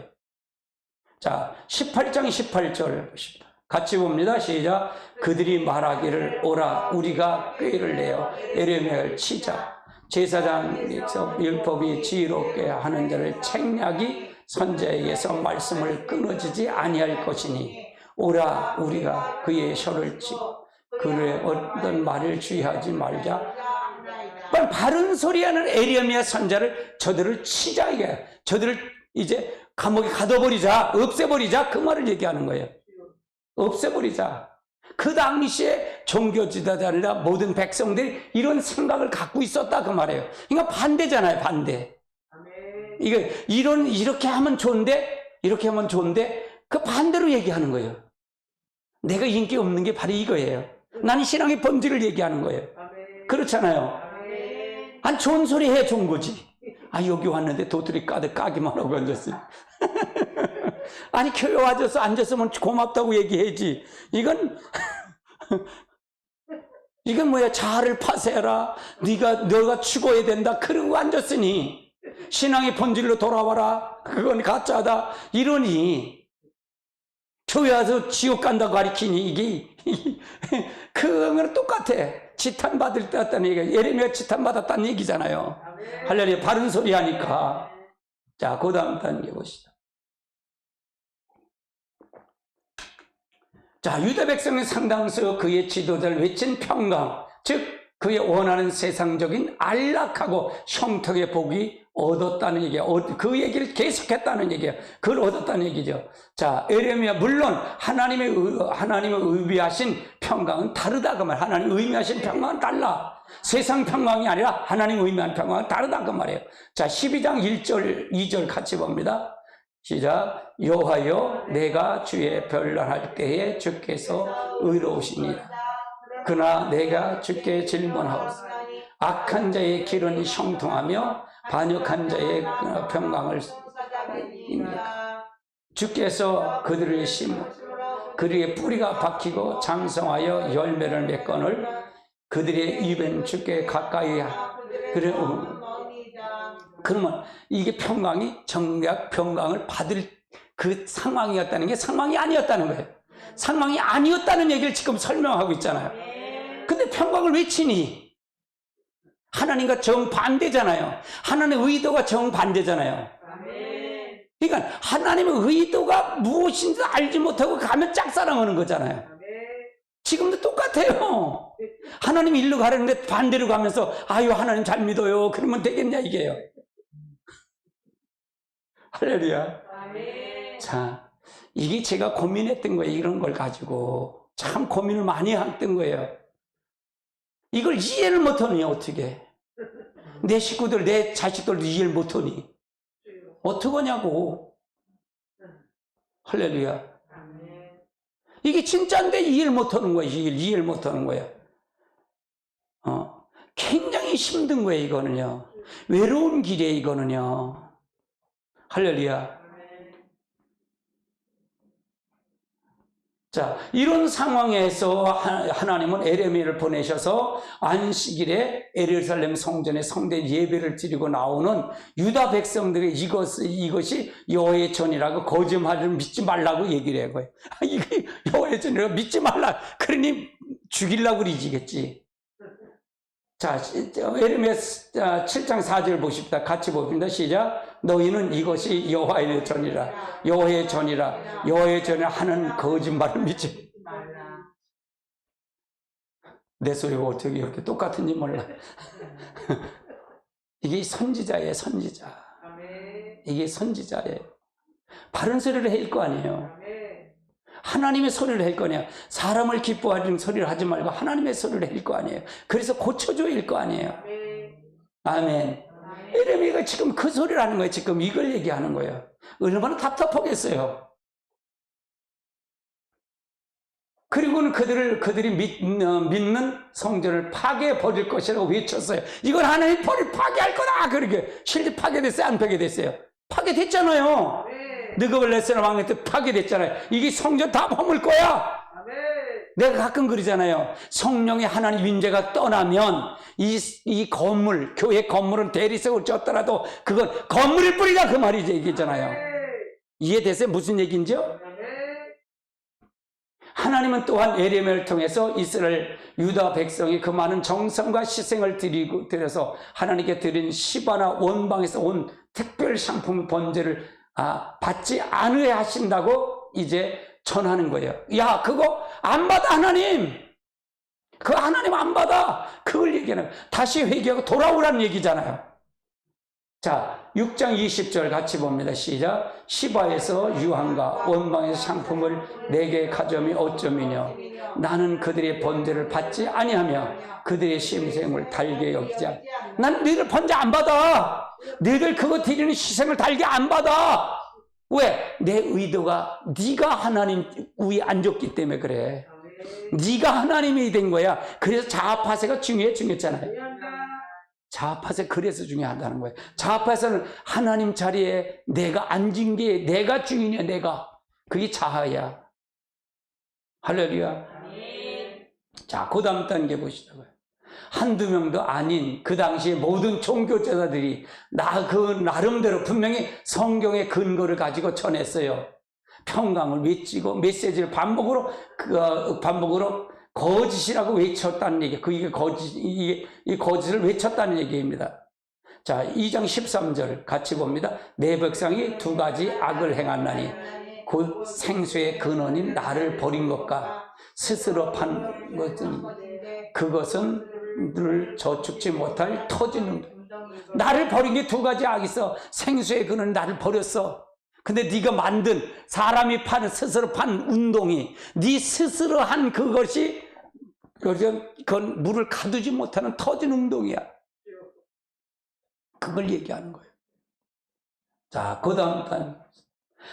Speaker 1: 자, 18장 18절 보십시다. 같이 봅니다. 시작. 그들이 말하기를 오라 우리가 꾀를 내어 예레미야를 치자. 제사장에서 율법이 지혜롭게 하는 자를 책략이 선지자에게서 말씀을 끊어지지 아니할 것이니 오라 우리가 그의 혀를 치고 그의 어떤 말을 주의하지 말자. 바른 소리하는 예레미야 선지자를 저들을 치자, 이게 저들을 이제 감옥에 가둬버리자, 없애버리자, 그 말을 얘기하는 거예요. 없애버리자. 그 당시에 종교 지도자들이나 모든 백성들이 이런 생각을 갖고 있었다 그 말이에요. 그러니까 반대잖아요, 반대. 이렇게 하면 좋은데, 이렇게 하면 좋은데, 그 반대로 얘기하는 거예요. 내가 인기 없는 게 바로 이거예요. 나는 신앙의 본질을 얘기하는 거예요. 그렇잖아요. 아니, 좋은 소리 해, 좋은 거지. 아, 여기 왔는데 도토리 가득 까기만 하고 앉았어요. 아니, 교회 와줘서 앉았으면 고맙다고 얘기해야지. 이건 뭐야, 자아를 파쇄해라, 너가 죽어야 된다, 그러고 앉았으니 신앙의 본질로 돌아와라, 그건 가짜다 이러니, 교회 와서 지옥 간다고 가르치니 이게 그거랑 똑같아. 지탄받을 때 왔다는 얘기가, 예레미야 지탄받았다는 얘기잖아요. 할렐루야. 바른 소리 하니까. 자, 그 다음 단계 보시죠. 자, 유다 백성의 상당수 그의 지도자를 외친 평강, 즉 그의 원하는 세상적인 안락하고 형통의 복이 얻었다는 얘기예요. 그 얘기를 계속했다는 얘기예요. 그걸 얻었다는 얘기죠. 자, 예레미야, 물론 하나님의 의미하신 평강은 다르다 그 말. 하나님 의미하신 평강은 달라. 세상 평강이 아니라 하나님 의미한 평강은 다르다 그 말이에요. 자, 12장 1절 2절 같이 봅니다. 시작. 여호와여, 내가 주의 변론할 때에 주께서 의로우시니라. 그러나 내가 주께 질문하오니 악한 자의 길은 형통하며 반역한 자의 평강을 입니까? 주께서 그들을 심어 그들의 뿌리가 박히고 장성하여 열매를 맺거늘 그들의 입은 주께 가까이 그러면 이게 평강이 정작 평강을 받을 그 상황이었다는 게 상황이 아니었다는 거예요. 상황이 아니었다는 얘기를 지금 설명하고 있잖아요. 근데 평강을 왜 치니? 하나님과 정반대잖아요. 하나님의 의도가 정반대잖아요. 그러니까 하나님의 의도가 무엇인지 알지 못하고 가면 짝사랑하는 거잖아요. 지금도 똑같아요. 하나님 일로 가려는데 반대로 가면서 아유 하나님 잘 믿어요, 그러면 되겠냐 이게요. 할렐루야. 자, 이게 제가 고민했던 거예요. 이런 걸 가지고 참 고민을 많이 했던 거예요. 이걸 이해를 못하니 어떻게? 내 식구들, 내 자식들도 이해를 못하니 어떡하냐고. 할렐루야. 이게 진짜인데 이해를 못하는 거야. 이해를 못하는 거야. 굉장히 힘든 거예요. 이거는요. 외로운 길이에요. 이거는요. 할렐루야. 자, 이런 상황에서 하나님은 예레미야를 보내셔서 안식일에 예루살렘 성전에 성대 예배를 드리고 나오는 유다 백성들의 이것이 여호와의 전이라고 거짓말을 믿지 말라고 얘기를 한 거예요. 이게 여호와의 전이라고 믿지 말라. 그러니 죽이려고 그러지겠지. 자, 에레미야 7장 4절 보십시다. 같이 봅니다. 시작. 너희는 이것이 여호와의 전이라. 여호와의 전이라. 여호와의 전이라 하는 거짓말을 믿지 말라. 내 소리가 어떻게 이렇게 똑같은지 몰라. 이게 선지자예요, 선지자. 이게 선지자예요. 바른 소리를 할 거 아니에요. 하나님의 소리를 할 거냐. 사람을 기뻐하는 소리를 하지 말고 하나님의 소리를 할 거 아니에요. 그래서 고쳐줘야 할 거 아니에요. 아멘. 에레미야가 지금 그 소리를 하는 거예요. 지금 이걸 얘기하는 거예요. 얼마나 답답하겠어요. 그리고는 그들이 믿는 성전을 파괴해 버릴 것이라고 외쳤어요. 이건 하나님 파괴할 거다. 그렇게 실제 파괴됐어요? 안 파괴됐어요? 파괴됐잖아요. 느그벨레스나 왕의 때 파괴됐잖아요. 이게 성전 다 허물 거야. 내가 가끔 그러잖아요. 성령의 하나님 임재가 떠나면 이 건물, 교회 건물은 대리석을 졌더라도 그건 건물일 뿐이다. 그 말이죠. 얘기잖아요. 이해되세요? 무슨 얘기인지요? 하나님은 또한 에레미야를 통해서 이스라엘 유다 백성이 그 많은 정성과 희생을 드려서 하나님께 드린 시바나 원방에서 온 특별 상품 번제를 받지 않으려 하신다고 이제 전하는 거예요. 야, 그거 안 받아, 하나님. 그 하나님 안 받아. 그걸 얘기하는 거예요. 다시 회개하고 돌아오라는 얘기잖아요. 자, 6장 20절 같이 봅니다. 시작. 시바에서 유황과 원방에서 상품을 내게 가져오면 어쩌미뇨. 나는 그들의 번제를 받지 아니하며 그들의 심생을 달게 여기지 않. 난 너희들 번제 안 받아. 너희들 그거 드리는 희생을 달게 안 받아. 왜? 내 의도가 네가 하나님 위에 앉았기 때문에 그래. 네가 하나님이 된 거야. 그래서 자아파세가 중요했잖아요. 자아파세 그래서 중요하다는 거예요. 자아파세는 하나님 자리에 내가 앉은 게 내가 주인이야. 내가. 그게 자아야. 할렐루야. 자, 그 다음 단계 보시자고요. 한두 명도 아닌 그 당시에 모든 종교제자들이 나름대로 분명히 성경의 근거를 가지고 전했어요. 평강을 외치고 메시지를 반복으로 거짓이라고 외쳤다는 얘기. 이 거짓을 외쳤다는 얘기입니다. 자, 2장 13절 같이 봅니다. 내 백성이 두 가지 악을 행하나니 곧 생수의 근원인 나를 버린 것과 스스로 판 것은 그것은 늘 저축지 못할 터지는 나를 버린 게 두 가지 악이 있어. 생수의 근원인 나를 버렸어. 근데 네가 만든 사람이 스스로 판 운동이 네 스스로 한 그것이 그건 물을 가두지 못하는 터진 운동이야. 그걸 얘기하는 거예요. 자, 그 다음 단.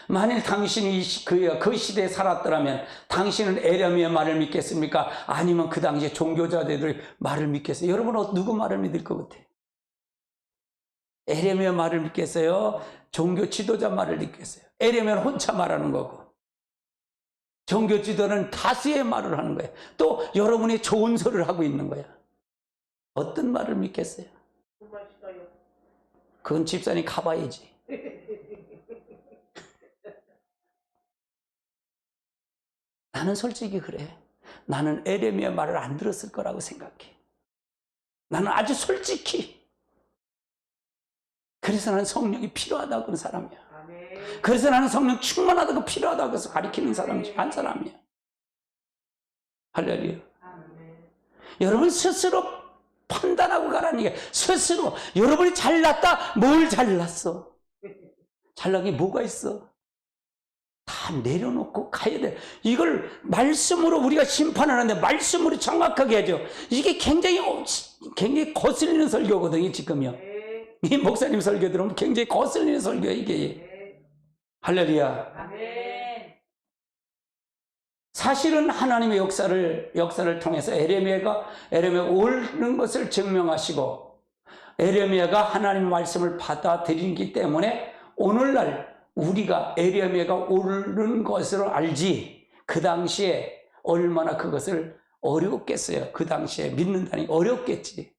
Speaker 1: 만일 당신이 그 시대에 살았더라면 당신은 에레미야 말을 믿겠습니까? 아니면 그 당시에 종교자들의 말을 믿겠어요? 여러분은 누구 말을 믿을 것 같아요? 에레미야 말을 믿겠어요? 종교 지도자 말을 믿겠어요? 에레미야는 혼자 말하는 거고 종교 지도는 다수의 말을 하는 거예요. 또 여러분이 좋은 소리를 하고 있는 거야. 어떤 말을 믿겠어요? 그건 집사님 가봐야지. 나는 솔직히 그래. 나는 에레미야 말을 안 들었을 거라고 생각해. 나는 아주 솔직히. 그래서 나는 성령이 필요하다고 그런 사람이야. 그래서 나는 성령 충만하다고 필요하다고 해서 가리키는 사람 중 한 사람이야. 할렐루야. 여러분 스스로 판단하고 가라는 얘기야. 스스로. 여러분이 잘났다? 뭘 잘났어? 잘난 게 뭐가 있어? 다 내려놓고 가야 돼. 이걸 말씀으로 우리가 심판하는데 말씀으로 정확하게 하죠. 이게 굉장히 거슬리는 설교거든요, 지금요. 이 목사님 설교 들으면 굉장히 거슬리는 설교야, 이게. 할렐루야. 아멘. 사실은 하나님의 역사를 통해서 에레미야가 옳은 것을 증명하시고 에레미야가 하나님의 말씀을 받아들이기 때문에 오늘날 우리가 에레미야가 옳은 것으로 알지 그 당시에 얼마나 그것을 어려웠겠어요. 그 당시에 믿는다니 어렵겠지.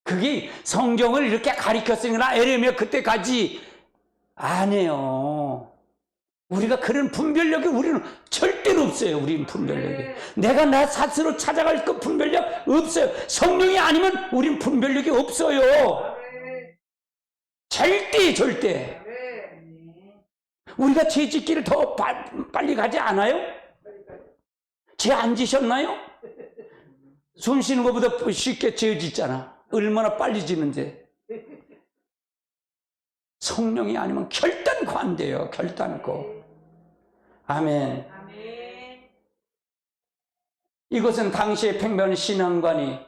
Speaker 1: 그게 성경을 이렇게 가리켰으니까 에레미야 그때까지 안 해요. 우리가 그런 분별력이 우리는 절대로 없어요. 우리는 분별력이. 내가 나 스스로 찾아갈 그 분별력 없어요. 성령이 아니면 우리는 분별력이 없어요. 절대. 우리가 죄 짓기를 더 빨리 가지 않아요? 죄 안 지셨나요? 숨 쉬는 것보다 쉽게 죄 짓잖아. 얼마나 빨리 지는지. 성령이 아니면 결단코 안 돼요. 결단코. 아멘. 이것은 당시의 팽배한 신앙관이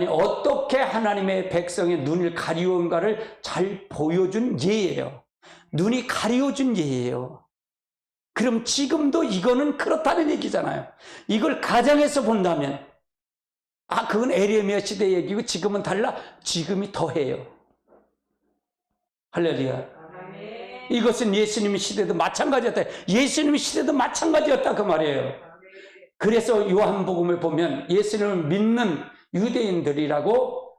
Speaker 1: 어떻게 하나님의 백성의 눈을 가리운가를 잘 보여준 예예요. 눈이 가려준 예예요. 그럼 지금도 이거는 그렇다는 얘기잖아요. 이걸 가정에서 본다면 그건 에레미야 시대 얘기고 지금은 달라. 지금이 더해요. 할렐루야. 이것은 예수님의 시대도 마찬가지였다. 예수님의 시대도 마찬가지였다 그 말이에요. 그래서 요한복음에 보면 예수님을 믿는 유대인들이라고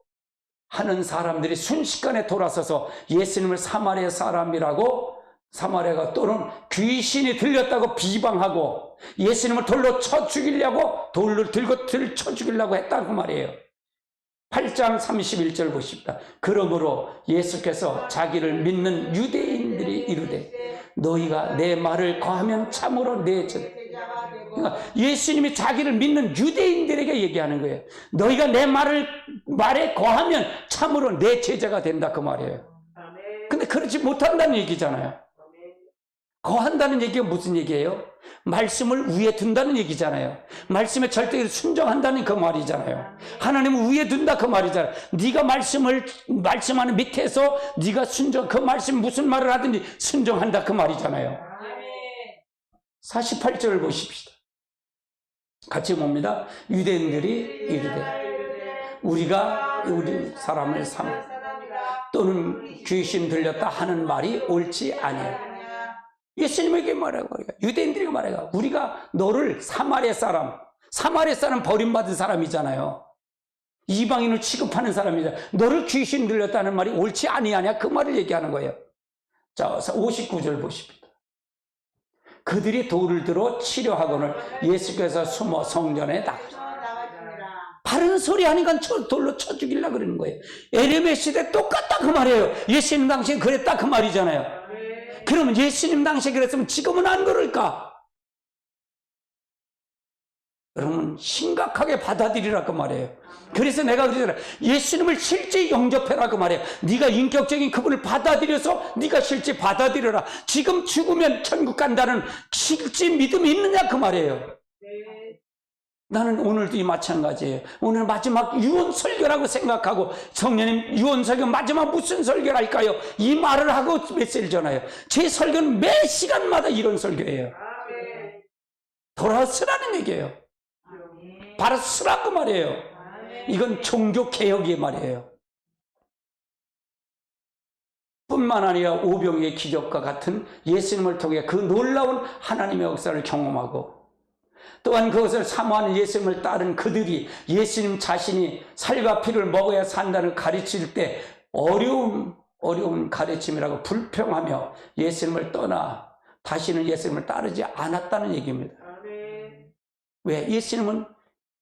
Speaker 1: 하는 사람들이 순식간에 돌아서서 예수님을 사마리아 사람이라고, 사마리아가 또는 귀신이 들렸다고 비방하고 예수님을 돌로 쳐 죽이려고, 돌로 들고 쳐 죽이려고 했다고 말이에요. 8장 31절 보십니다. 그러므로 예수께서 자기를 믿는 유대인들이 이르되 너희가 내 말을 거하면 참으로 내 그러니까 예수님이 자기를 믿는 유대인들에게 얘기하는 거예요. 너희가 내 말에 거하면 참으로 내 제자가 된다 그 말이에요. 근데 그렇지 못한다는 얘기잖아요. 거한다는 얘기가 무슨 얘기예요? 말씀을 위에 둔다는 얘기잖아요. 말씀에 절대로 순종한다는 그 말이잖아요. 하나님을 위에 둔다 그 말이잖아요. 네가 말씀하는 밑에서 네가 그 말씀 무슨 말을 하든지 순종한다 그 말이잖아요. 48절을 보십시다. 같이 봅니다. 유대인들이 이르되 우리가 우리 사람을 또는 귀신 들렸다 하는 말이 옳지 아니하다. 예수님에게 말하고 유대인들에게 말해가 우리가 너를 사마리아 사람 버림받은 사람이잖아요. 이방인을 취급하는 사람이잖아요. 너를 귀신 들렸다는 말이 옳지 아니하냐 그 말을 얘기하는 거예요. 자, 59절 보십니다. 그들이 돌을 들어 치려하거늘 예수께서 숨어 성전에 나가시니라. 바른 소리 하니까 돌로 쳐 죽이려고 그러는 거예요. 에레미야 시대 똑같다 그 말이에요. 예수님 당시에 그랬다 그 말이잖아요. 그러면 예수님 당시에 그랬으면 지금은 안 그럴까? 여러분 심각하게 받아들이라 그 말이에요. 그래서 내가 그러잖아. 예수님을 실제 영접해라 그 말이에요. 네가 인격적인 그분을 받아들여서 네가 실제 받아들여라. 지금 죽으면 천국 간다는 실제 믿음이 있느냐 그 말이에요. 나는 오늘도 이 마찬가지예요. 오늘 마지막 유언 설교라고 생각하고 성령님 유언 설교 마지막 무슨 설교를 할까요? 이 말을 하고 메시지를 전해요. 제 설교는 매 시간마다 이런 설교예요. 돌아서라는 얘기예요. 바로 쓰라고 말이에요. 이건 종교개혁의 말이에요. 뿐만 아니라 오병이의 기적과 같은 예수님을 통해 그 놀라운 하나님의 역사를 경험하고 또한 그것을 사모하는 예수님을 따른 그들이 예수님 자신이 살과 피를 먹어야 산다는 가르칠 때 어려운 가르침이라고 불평하며 예수님을 떠나 다시는 예수님을 따르지 않았다는 얘기입니다. 왜? 예수님은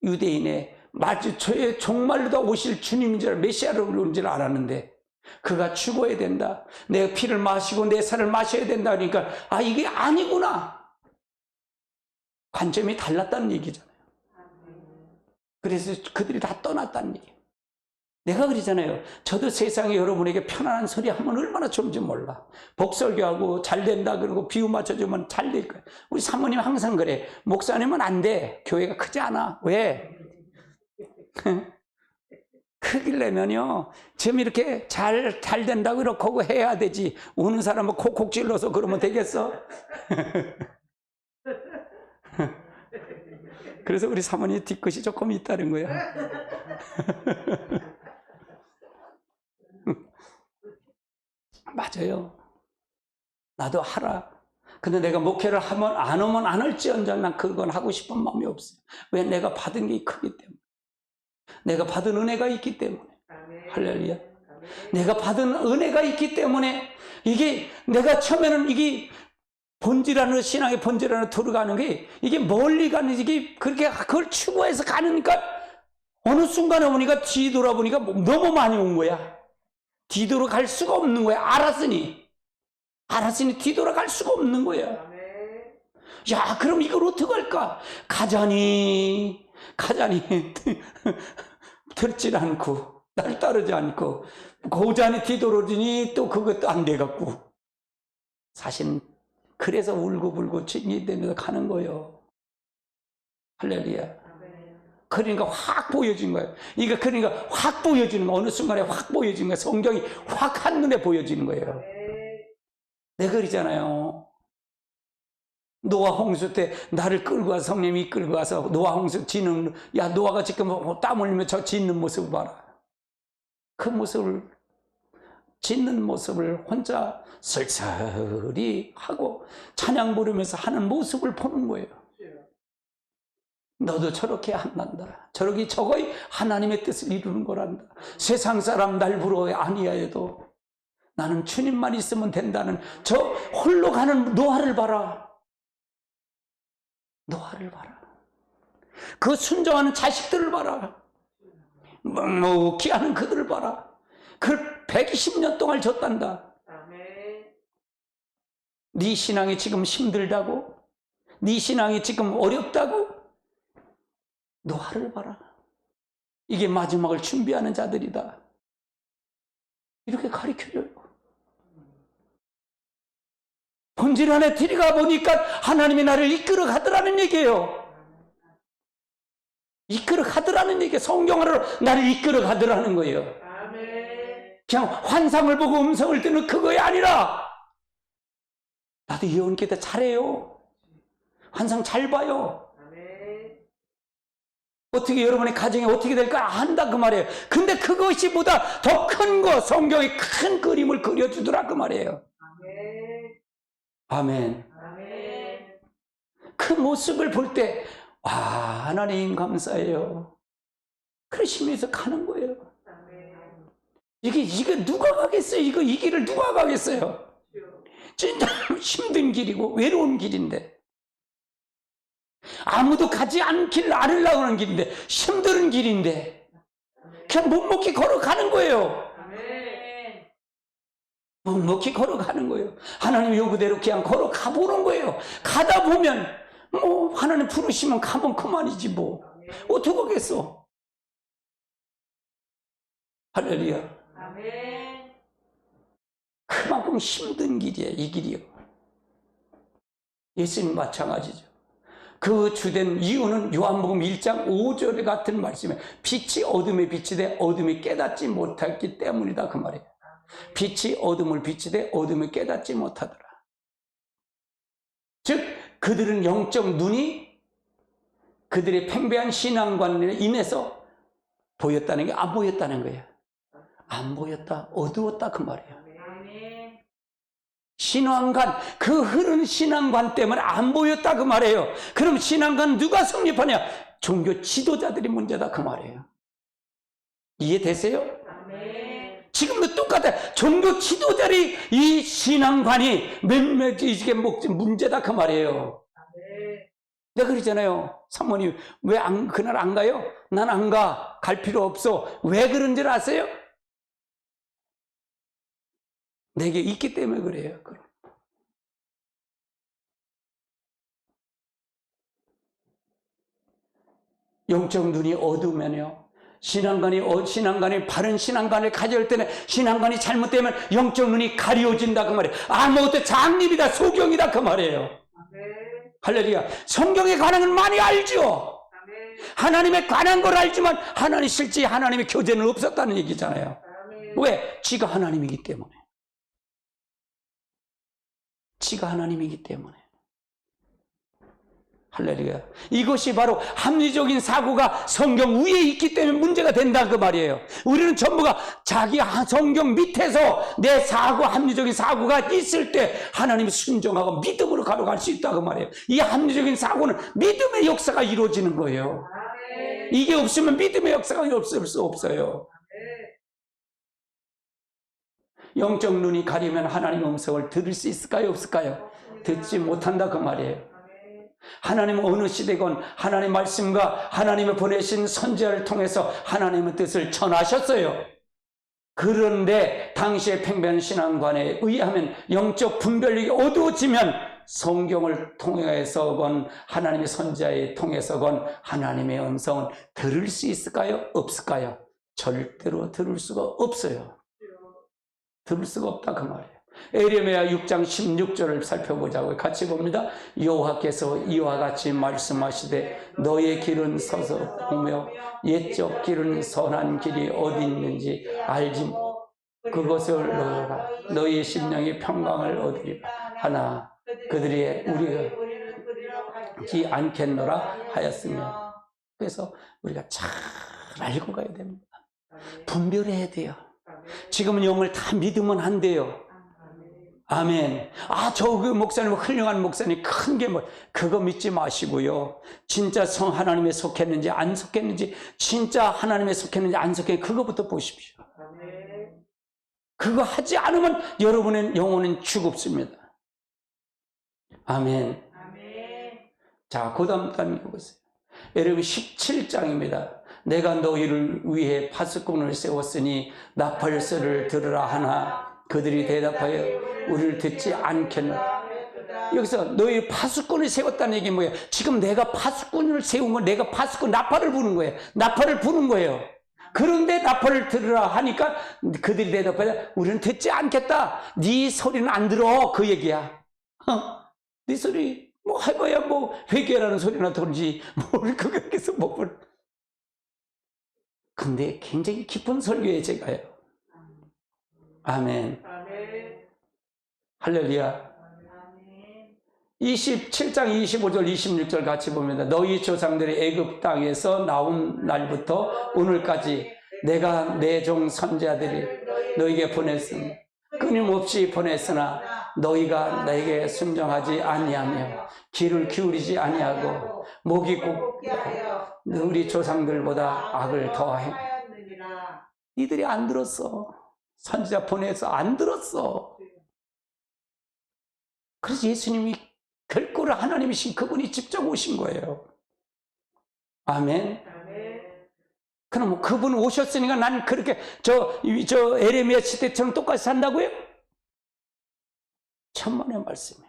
Speaker 1: 유대인의 마주초에 정말로 오실 주님인 줄 메시아로 오는 줄 알았는데 그가 죽어야 된다. 내 피를 마시고 내 살을 마셔야 된다. 그러니까 이게 아니구나. 관점이 달랐다는 얘기잖아요. 그래서 그들이 다 떠났다는 얘기예요. 내가 그러잖아요. 저도 세상에 여러분에게 편안한 소리 하면 얼마나 좋은지 몰라. 복설교하고 잘 된다 그러고 비유 맞춰주면 잘 될 거야. 우리 사모님 항상 그래. 목사님은 안 돼. 교회가 크지 않아. 왜? 크기려면요. 지금 이렇게 잘 된다고 이렇게 해야 되지. 오는 사람은 콕콕 찔러서 그러면 되겠어? 그래서 우리 사모님 뒤끝이 조금 있다는 거야. 맞아요. 나도 하라. 근데 내가 목회를 하면 안 오면 안 할지언정 난 그건 하고 싶은 마음이 없어요. 왜? 내가 받은 게 크기 때문에. 내가 받은 은혜가 있기 때문에. 할렐루야. 내가 받은 은혜가 있기 때문에 이게 내가 처음에는 이게 본질 안으로, 신앙의 본질 안으로 들어가는 게, 이게 멀리 가는, 이게 그렇게 그걸 추구해서 가니까 어느 순간에 오니까 뒤돌아보니까 너무 많이 온 거야. 뒤돌아갈 수가 없는 거야. 알았으니 뒤돌아갈 수가 없는 거야. 야, 그럼 이걸 어떻게 할까? 가자니 들질 않고 날 따르지 않고 고자니 뒤돌아오니 또 그것도 안 돼갖고 사실은 그래서 울고불고 징이되면서 가는 거예요. 할렐루야. 그러니까 확 보여진 거예요. 이거 그러니까 확 보여지는 거, 어느 순간에 확 보여지는 거예요. 성경이 확 한눈에 보여지는 거예요. 내가 그러잖아요. 노아 홍수 때 나를 끌고 와서, 성령이 끌고 와서 노아 홍수 짓는, 야, 노아가 지금 땀 흘리며 저 짓는 모습을 봐라. 그 모습을, 짓는 모습을 혼자 쓸쓸히 하고 찬양 부르면서 하는 모습을 보는 거예요. 너도 저렇게 한단다. 저거이 하나님의 뜻을 이루는 거란다. 세상 사람 날 부러워 아니하여도 나는 주님만 있으면 된다는 저 홀로 가는 노아를 봐라. 노아를 봐라. 그 순종하는 자식들을 봐라. 묵묵히 하는 그들을 봐라. 그걸 120년 동안 줬단다. 네 신앙이 지금 힘들다고? 네 신앙이 지금 어렵다고? 노아를 봐라. 이게 마지막을 준비하는 자들이다. 이렇게 가르쳐줘요. 본질 안에 들어가 보니까 하나님이 나를 이끌어 가더라는 얘기예요. 이끌어 가더라는 얘기예요. 성경 안으로 나를 이끌어 가더라는 거예요. 그냥 환상을 보고 음성을 듣는 그거이 아니라 나도 예언기 때 잘해요. 환상 잘 봐요. 어떻게 여러분의 가정이 어떻게 될까 안다 그 말이에요. 근데 그것이 보다 더 큰 거, 성경의 큰 그림을 그려주더라 그 말이에요. 아멘. 그 모습을 볼 때, 와, 하나님 감사해요. 그러시면서 가는 거예요. 이게 누가 가겠어요? 이 길을 누가 가겠어요? 진짜 힘든 길이고 외로운 길인데. 아무도 가지 않으려고 하는 길인데, 힘든 길인데, 그냥 묵묵히 걸어가는 거예요. 묵묵히 걸어가는 거예요. 하나님 요구대로 그냥 걸어가 보는 거예요. 가다 보면, 하나님 부르시면 가면 그만이지 뭐. 어떻게 하겠어? 할렐루야. 그만큼 힘든 길이에요, 이 길이요. 예수님 마찬가지죠. 그 주된 이유는 요한복음 1장 5절 같은 말씀에 빛이 어둠에 비치되 어둠이 깨닫지 못했기 때문이다 그 말이에요. 빛이 어둠을 비치되 어둠이 깨닫지 못하더라. 즉 그들은 영적 눈이 그들의 팽배한 신앙관에 인해서 보였다는 게 안 보였다는 거예요. 안 보였다, 어두웠다 그 말이에요. 신앙관, 그 흐른 신앙관 때문에 안 보였다 그 말이에요. 그럼 신앙관 누가 성립하냐? 종교 지도자들이 문제다 그 말이에요. 이해되세요? 지금도 똑같아. 종교 지도자들이 이 신앙관이 몇몇 이게 문제다 그 말이에요. 내가 그러잖아요. 사모님 왜 그날 안 가요? 난 안 가. 갈 필요 없어. 왜 그런 줄 아세요? 내게 있기 때문에 그래요. 영적 눈이 어두우면요, 신앙관이 바른 신앙관을 가질 때는 신앙관이 잘못되면 영적 눈이 가려워진다 그 말이에요. 아무것도 장립이다, 소경이다 그 말이에요. 할렐루야. 성경에 관한 건 많이 알죠. 하나님에 관한 걸 알지만 하나님 실제 하나님의 교제는 없었다는 얘기잖아요. 왜? 지가 하나님이기 때문에. 지가 하나님이기 때문에. 할렐루야. 이것이 바로 합리적인 사고가 성경 위에 있기 때문에 문제가 된다 그 말이에요. 우리는 전부가 자기 성경 밑에서 내 사고, 합리적인 사고가 있을 때 하나님이 순종하고 믿음으로 가로갈 수 있다 그 말이에요. 이 합리적인 사고는 믿음의 역사가 이루어지는 거예요. 이게 없으면 믿음의 역사가 없을 수 없어요. 영적 눈이 가리면 하나님의 음성을 들을 수 있을까요? 없을까요? 듣지 못한다 그 말이에요. 하나님은 어느 시대건 하나님의 말씀과 하나님의 보내신 선지자를 통해서 하나님의 뜻을 전하셨어요. 그런데 당시의 팽배한 신앙관에 의하면 영적 분별력이 어두워지면 성경을 통해서건 하나님의 선지자에 통해서건 하나님의 음성을 들을 수 있을까요? 없을까요? 절대로 들을 수가 없어요. 들을 수가 없다 그 말이에요. 에레미야 6장 16절을 살펴보자고요. 같이 봅니다. 여호와께서 이와 같이 말씀하시되 너의 길은 서서 보며 옛적 길은 선한 길이 어디 있는지 알지 그것을 너희가 너희의 심령이 평강을 얻으리라 하나 그들이 우리가 지 않겠노라 하였으며. 그래서 우리가 잘 알고 가야 됩니다. 분별해야 돼요. 지금은 영을 다 믿으면 안 돼요. 아멘. 저 그 목사님 훌륭한 목사님 큰 게 뭐 그거 믿지 마시고요. 진짜 성 하나님에 속했는지 안 속했는지 진짜 하나님에 속했는지 안 속했는지 그거부터 보십시오. 그거 하지 않으면 여러분의 영혼은 죽습니다. 아멘. 자, 그 다음 읽어보세요. 여러분 17장입니다. 내가 너희를 위해 파수꾼을 세웠으니 나팔소리를 들으라 하나 그들이 대답하여 우리를 듣지 않겠노라. 여기서 너희 파수꾼을 세웠다는 얘기 뭐예요? 지금 내가 파수꾼을 세운 건 내가 파수꾼 나팔을 부는 거예요. 나팔을 부는 거예요. 그런데 나팔을 들으라 하니까 그들이 대답하여 우리는 듣지 않겠다. 네 소리는 안 들어. 그 얘기야. 네 소리 뭐 해봐야 뭐 회개라는 소리나 들지 뭘 그거에서 뭘. 근데 굉장히 깊은 설교에 제가요. 아멘. 할렐루야. 27장 25절 26절 같이 봅니다. 너희 조상들이 애굽 땅에서 나온 날부터 오늘까지 내가 내 종 선지자들이 너희에게 보냈으니 끊임없이 보냈으나 너희가 내게 순종하지 아니하며 귀를 기울이지 아니하고 목이 곱게 우리 조상들보다 악을 더해. 이들이 안 들었어. 선지자 보내서 안 들었어. 그래서 예수님이 결코를 하나님이신 그분이 직접 오신 거예요. 아멘. 그럼 그분 오셨으니까 난 그렇게 저 에레미야 시대처럼 똑같이 산다고요? 천만의 말씀이에요.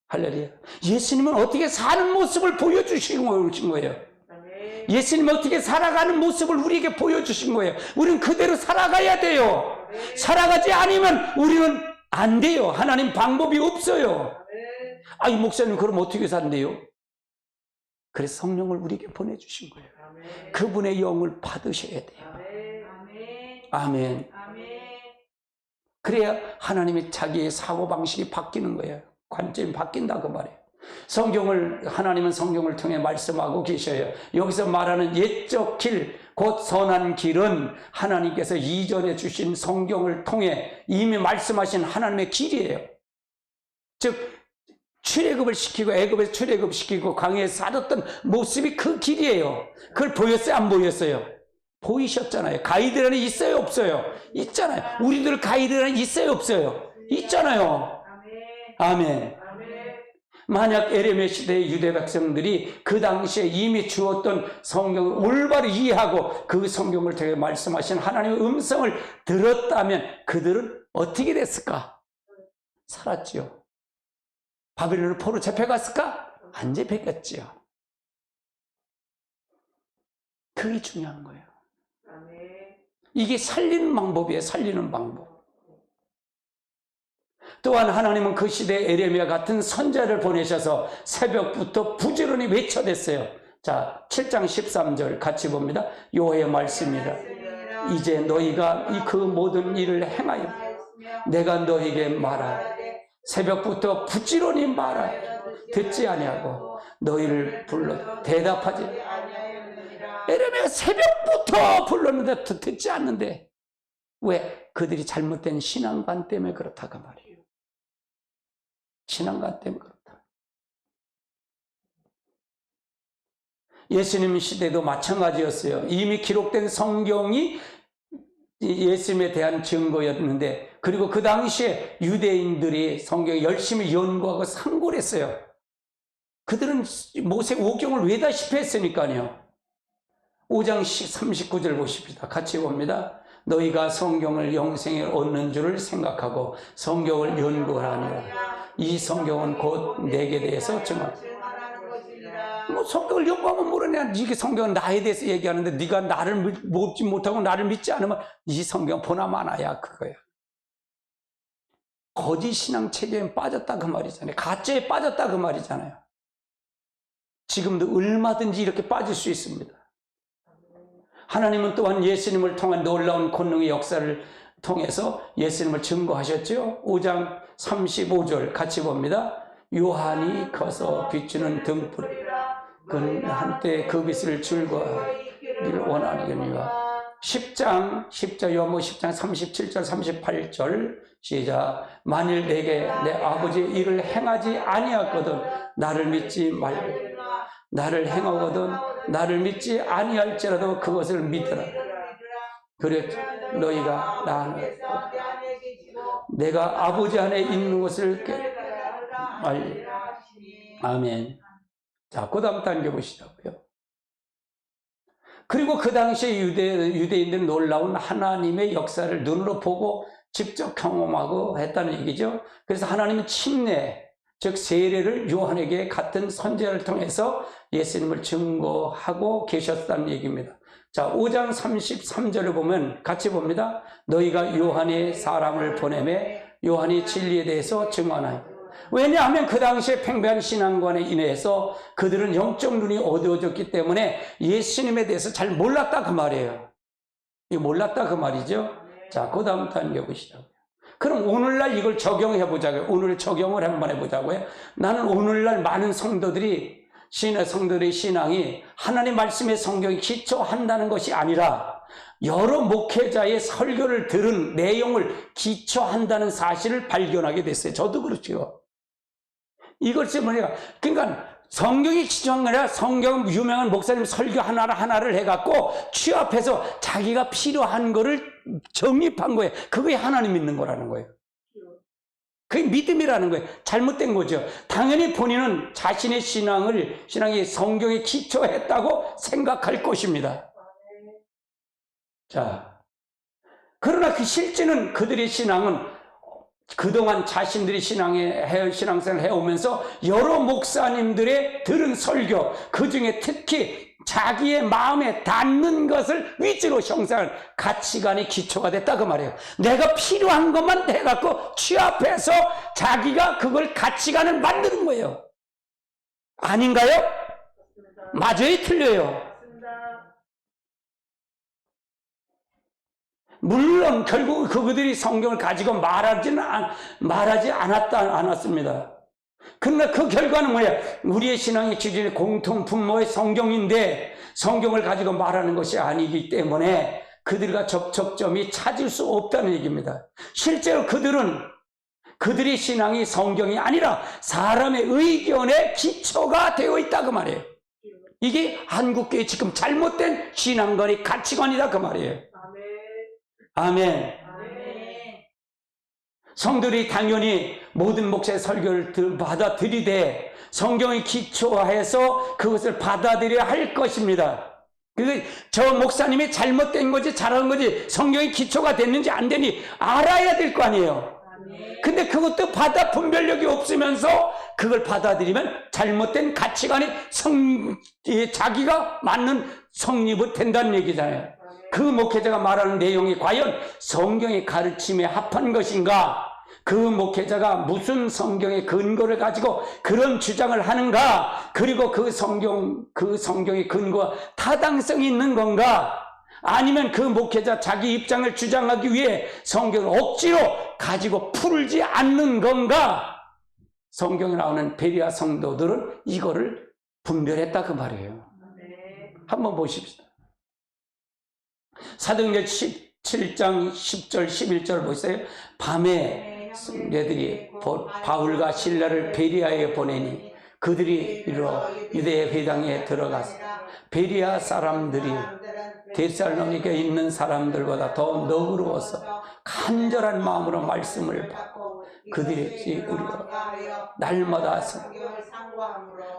Speaker 1: 할렐루야. 예수님은 어떻게 사는 모습을 보여주신 거예요. 예수님은 어떻게 살아가는 모습을 우리에게 보여주신 거예요. 우리는 그대로 살아가야 돼요. 살아가지 않으면 우리는 안 돼요. 하나님 방법이 없어요. 이 목사님 그럼 어떻게 산대요? 그래서 성령을 우리에게 보내주신 거예요. 그분의 영을 받으셔야 돼요. 아멘. 그래야 하나님의 자기의 사고방식이 바뀌는 거예요. 관점이 바뀐다 그 말이에요. 하나님은 성경을 통해 말씀하고 계셔요. 여기서 말하는 옛적 길, 곧 선한 길은 하나님께서 이전에 주신 성경을 통해 이미 말씀하신 하나님의 길이에요. 즉 출애굽을 시키고 애굽에서 출애굽시키고 광야에서 살았던 모습이 그 길이에요. 그걸 보였어요? 안 보였어요? 보이셨잖아요. 가이드 안에 있어요? 없어요? 있잖아요. 우리들 가이드 안에 있어요? 없어요? 있잖아요. 아멘. 만약 에레미야 시대의 유대 백성들이 그 당시에 이미 주었던 성경을 올바로 이해하고 그 성경을 통해 말씀하신 하나님의 음성을 들었다면 그들은 어떻게 됐을까? 살았지요. 바벨론으로 포로 잡혀갔을까? 안 잡혀갔지요. 그게 중요한 거예요. 이게 살리는 방법이에요. 살리는 방법. 또한 하나님은 그 시대에 에레미야 같은 선지자를 보내셔서 새벽부터 부지런히 외쳐댔어요. 자, 7장 13절 같이 봅니다. 여호와의 말씀이라. 이제 너희가 그 모든 일을 행하여 내가 너희에게 말하라. 새벽부터 부지런히 말하라. 듣지 아니하고 너희를 불러 대답하지. 에레미야가 새벽부터 불렀는데 듣지 않는데 왜? 그들이 잘못된 신앙관 때문에 그렇다고 말이에요. 신앙관 때문에 그렇다. 예수님 시대도 마찬가지였어요. 이미 기록된 성경이 예수님에 대한 증거였는데, 그리고 그 당시에 유대인들이 성경을 열심히 연구하고 상고를 했어요. 그들은 모세 오경을 외다시피 했으니까요. 5장 39절 보십시다. 같이 봅니다. 너희가 성경을 영생에 얻는 줄을 생각하고 성경을 연구하니라. 이 성경은 곧 내게 대해서 성경을 연구하면 모르냐. 이게 성경은 나에 대해서 얘기하는데 네가 나를 믿지 못하고 나를 믿지 않으면 이 성경 보나 마나야, 그거야. 거짓 신앙 체계에 빠졌다 그 말이잖아요. 가짜에 빠졌다 그 말이잖아요. 지금도 얼마든지 이렇게 빠질 수 있습니다. 하나님은 또한 예수님을 통한 놀라운 권능의 역사를 통해서 예수님을 증거하셨죠. 5장 35절 같이 봅니다. 요한이 커서 비추는 등불, 그는 한때 그 빛을 즐거워하기를 원하느니와. 10장 요한복음 10장 37절 38절 시작. 만일 내게 내 아버지의 일을 행하지 아니하거든 나를 믿지 말고, 나를 행하거든 나를 믿지 아니할지라도 그것을 믿으라. 그래 너희가 나 안에 내가 아버지 안에 있는 것을 알리라. 아멘. 자, 그 다음 단계 보시자고요. 그리고 그 당시에 유대인들은 놀라운 하나님의 역사를 눈으로 보고 직접 경험하고 했다는 얘기죠. 그래서 하나님은 침례, 즉 세례를 요한에게 같은 선지자를 통해서 예수님을 증거하고 계셨다는 얘기입니다. 자, 5장 33절을 보면 같이 봅니다. 너희가 요한의 사람을 보내매 요한이 진리에 대해서 증언하여. 왜냐하면 그 당시에 팽배한 신앙관에 인해서 그들은 영적 눈이 어두워졌기 때문에 예수님에 대해서 잘 몰랐다 그 말이에요. 이 몰랐다 그 말이죠. 자, 그 다음 단계 보시자고요. 그럼 오늘날 이걸 적용해 보자고요. 오늘 적용을 한번 해보자고요. 나는 오늘날 많은 성도들이 성도들의 신앙이 하나님 말씀의 성경에 기초한다는 것이 아니라 여러 목회자의 설교를 들은 내용을 기초한다는 사실을 발견하게 됐어요. 저도 그렇죠. 이것이 뭐냐. 그러니까 성경이 기초한 게 아니라 성경 유명한 목사님 설교 하나를 해갖고 취합해서 자기가 필요한 거를 정립한 거예요. 그게 하나님 믿는 거라는 거예요. 그게 믿음이라는 거예요. 잘못된 거죠. 당연히 본인은 자신의 신앙이 성경에 기초했다고 생각할 것입니다. 자, 그러나 그 실제는 그들의 신앙은 그동안 자신들이 신앙생활을 해오면서 여러 목사님들의 들은 설교, 그 중에 특히 자기의 마음에 닿는 것을 위주로 형성한 가치관의 기초가 됐다 그 말이에요. 내가 필요한 것만 해갖고 취합해서 자기가 그걸 가치관을 만드는 거예요. 아닌가요? 맞아요, 틀려요? 물론 결국 그들이 성경을 가지고 말하지 않았습니다. 그러나 그 결과는 뭐야? 우리의 신앙의 기준이 공통 분모의 성경인데 성경을 가지고 말하는 것이 아니기 때문에 그들과 접촉점이 찾을 수 없다는 얘기입니다. 실제로 그들의 신앙이 성경이 아니라 사람의 의견에 기초가 되어 있다 그 말이에요. 이게 한국교회 지금 잘못된 신앙관의 가치관이다 그 말이에요. 아멘. 성들이 당연히 모든 목사의 설교를 받아들이되 성경에 기초해서 그것을 받아들여야 할 것입니다. 저 목사님이 잘못된 거지 잘한 거지 성경에 기초가 됐는지 안 되니 알아야 될 거 아니에요. 근데 그것도 분별력이 없으면서 그걸 받아들이면 잘못된 가치관이 자기가 맞는 성립이 된다는 얘기잖아요. 그 목회자가 말하는 내용이 과연 성경의 가르침에 합한 것인가? 그 목회자가 무슨 성경의 근거를 가지고 그런 주장을 하는가? 그리고 그 성경의 근거와 타당성이 있는 건가? 아니면 그 목회자 자기 입장을 주장하기 위해 성경을 억지로 가지고 풀지 않는 건가? 성경에 나오는 베레아 성도들은 이거를 분별했다 그 말이에요. 한번 보십시다. 사도행전 17장 10절 11절 보세요. 밤에 성도들이 바울과 실라를 베레아에 보내니 그들이 이르러 유대 회당에 들어가서 베레아 사람들이 데살로니가에 있는 사람들보다 더 너그러워서 간절한 마음으로 말씀을 받고 그들이 우리가 날마다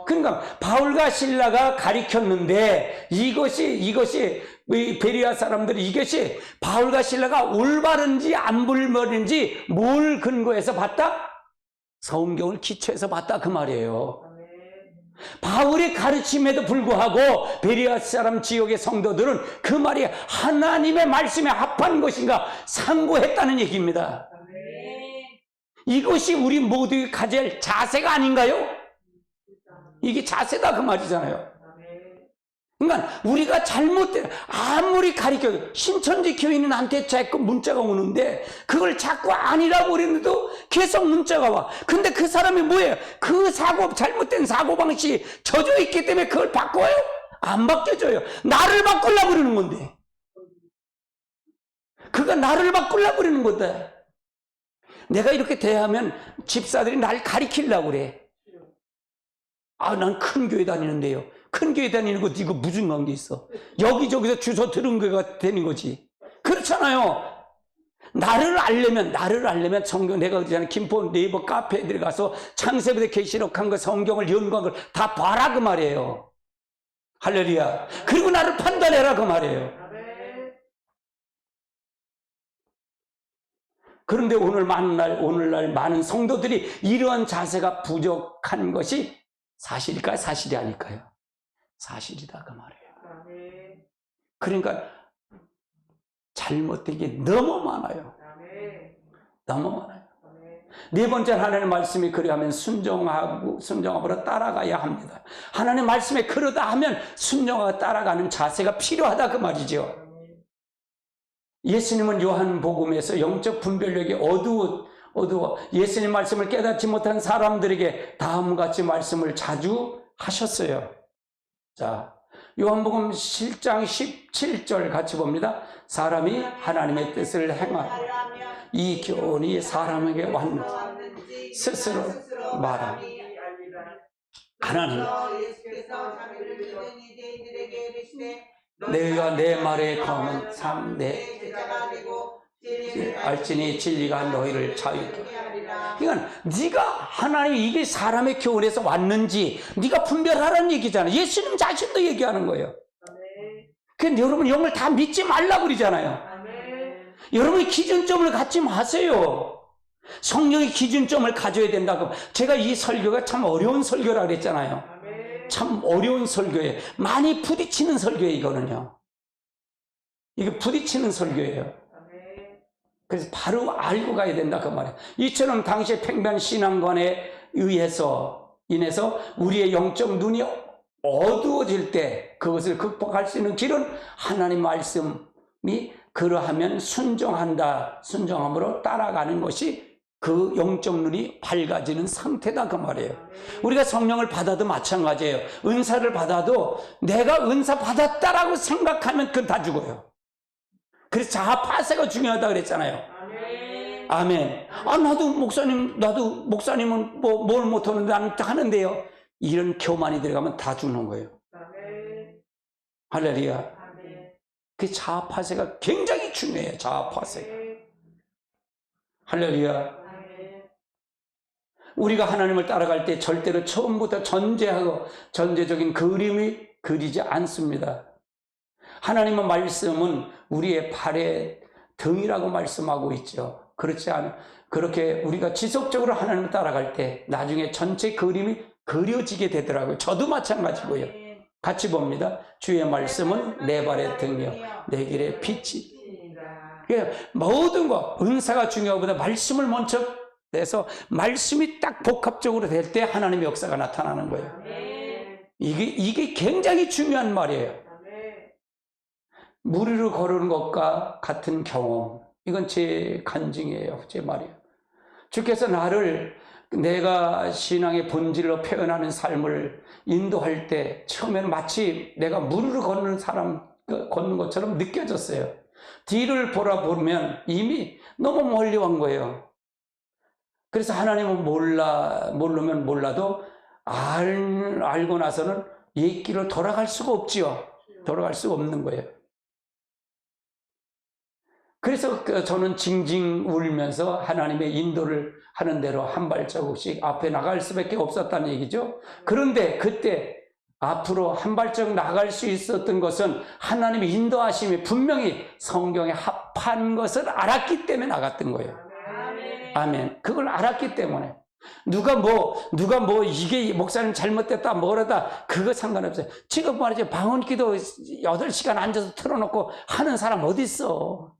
Speaker 1: 그러니까 바울과 실라가 가르쳤는데 이것이 베레아 사람들이 이것이 바울과 실라가 올바른지 안 올바른지 뭘 근거해서 봤다? 성경을 기초해서 봤다 그 말이에요. 바울의 가르침에도 불구하고 베레아 사람 지역의 성도들은 그 말이 하나님의 말씀에 합한 것인가 상고했다는 얘기입니다. 이것이 우리 모두가 가져야 할 자세가 아닌가요? 이게 자세다 그 말이잖아요. 그러니까 우리가 잘못된 아무리 가르쳐도 신천지 교인한테 자꾸 문자가 오는데 그걸 자꾸 아니라고 그랬는데도 계속 문자가 와. 근데 그 사람이 뭐예요? 그 잘못된 사고방식이 젖어 있기 때문에 그걸 바꿔요? 안 바뀌어져요. 나를 바꾸려고 그러는 건데. 그가 나를 바꾸려고 그러는 건데. 내가 이렇게 대하면 집사들이 날 가리키려고 그래. 난 큰 교회 다니는데요. 큰 교회 다니는 거 이거 무슨 관계 있어? 여기저기서 주소 들은 거가 되는 거지. 그렇잖아요. 나를 알려면 성경 내가 그러잖아요. 김포 네이버 카페에 들어가서 창세부터 계시록한 거 성경을 연구한 걸 다 봐라 그 말이에요. 할렐루야. 그리고 나를 판단해라 그 말이에요. 그런데 오늘날 많은 성도들이 이러한 자세가 부족한 것이 사실일까요? 사실이 아닐까요? 사실이다 그 말이에요. 그러니까 잘못된 게 너무 많아요. 너무 많아요. 네 번째 하나님의 말씀이 그리하면 순종함으로 따라가야 합니다. 하나님의 말씀에 그러다 하면 순종하고 따라가는 자세가 필요하다 그 말이죠. 예수님은 요한복음에서 영적 분별력이 어두워 예수님 말씀을 깨닫지 못한 사람들에게 다음같이 말씀을 자주 하셨어요. 자, 요한복음 7장 17절 같이 봅니다. 사람이 하나님의 뜻을 행하며 이 교훈이 사람에게 왔는지 스스로 말하니 하나님 내가 내 말에 거는 참 내 알지니 진리가 너희를 자유케 하리라. 그러니까 네가 하나님 이게 사람의 교훈에서 왔는지 네가 분별하라는 얘기잖아. 예수님 자신도 얘기하는 거예요. 그러니까 여러분 영을 다 믿지 말라고 그러잖아요. 여러분이 기준점을 갖지 마세요. 성령의 기준점을 가져야 된다고. 제가 이 설교가 참 어려운 설교라 그랬잖아요. 참 어려운 설교예요. 많이 부딪히는 설교예요. 이거는요. 이게 부딪히는 설교예요. 그래서 바로 알고 가야 된다 그 말이에요. 이처럼 당시의 팽변 신앙관에 인해서 우리의 영적 눈이 어두워질 때 그것을 극복할 수 있는 길은 하나님 말씀이 그러하면 순종함으로 따라가는 것이 그 영적 눈이 밝아지는 상태다 그 말이에요. 우리가 성령을 받아도 마찬가지예요. 은사를 받아도 내가 은사 받았다라고 생각하면 그건 다 죽어요. 그래서 자아 파쇄가 중요하다 그랬잖아요. 아멘. 나도 목사님은 뭘 못하는데 나는 하는데요. 이런 교만이 들어가면 다 죽는 거예요. 할렐루야. 그 자아 파쇄가 굉장히 중요해요. 자아 파쇄가. 할렐루야. 우리가 하나님을 따라갈 때 절대로 처음부터 전제적인 그림이 그리지 않습니다. 하나님의 말씀은 우리의 발의 등이라고 말씀하고 있죠. 그렇게 우리가 지속적으로 하나님을 따라갈 때 나중에 전체 그림이 그려지게 되더라고요. 저도 마찬가지고요. 같이 봅니다. 주의 말씀은 내 발의 등이요 내 길의 빛이. 모든 거 은사가 중요하보다 말씀을 먼저 내서 말씀이 딱 복합적으로 될 때 하나님의 역사가 나타나는 거예요. 이게 굉장히 중요한 말이에요. 물 위로 걸으는 것과 같은 경험. 이건 제 간증이에요. 제 말이에요. 주께서 내가 신앙의 본질로 표현하는 삶을 인도할 때 처음에는 마치 내가 물 위로 걷는 것처럼 느껴졌어요. 뒤를 돌아보면 이미 너무 멀리 온 거예요. 그래서 하나님은 모르면 몰라도 알고 나서는 옛 길로 돌아갈 수가 없지요. 돌아갈 수가 없는 거예요. 그래서 저는 징징 울면서 하나님의 인도를 하는 대로 한 발자국씩 앞에 나갈 수밖에 없었다는 얘기죠. 그런데 그때 앞으로 한 발자국 나갈 수 있었던 것은 하나님의 인도하심이 분명히 성경에 합한 것을 알았기 때문에 나갔던 거예요. 아멘. 그걸 알았기 때문에. 누가 뭐 이게 목사님 잘못됐다 뭐라다 그거 상관없어요. 지금 말이죠. 방언기도 8시간 앉아서 틀어놓고 하는 사람 어디 있어?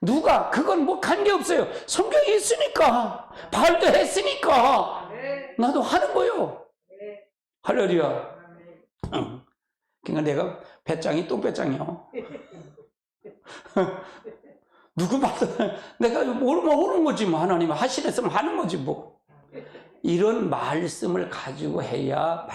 Speaker 1: 누가 그건 뭐 관계없어요. 성경이 있으니까 바울도 했으니까 나도 하는 거요. 할렐루야. 그러니까 내가 배짱이 또 배짱이요. 누구 봐도 내가 모르면 오는 거지 뭐. 하나님 하시랬으면 하는 거지 뭐. 이런 말씀을 가지고 해야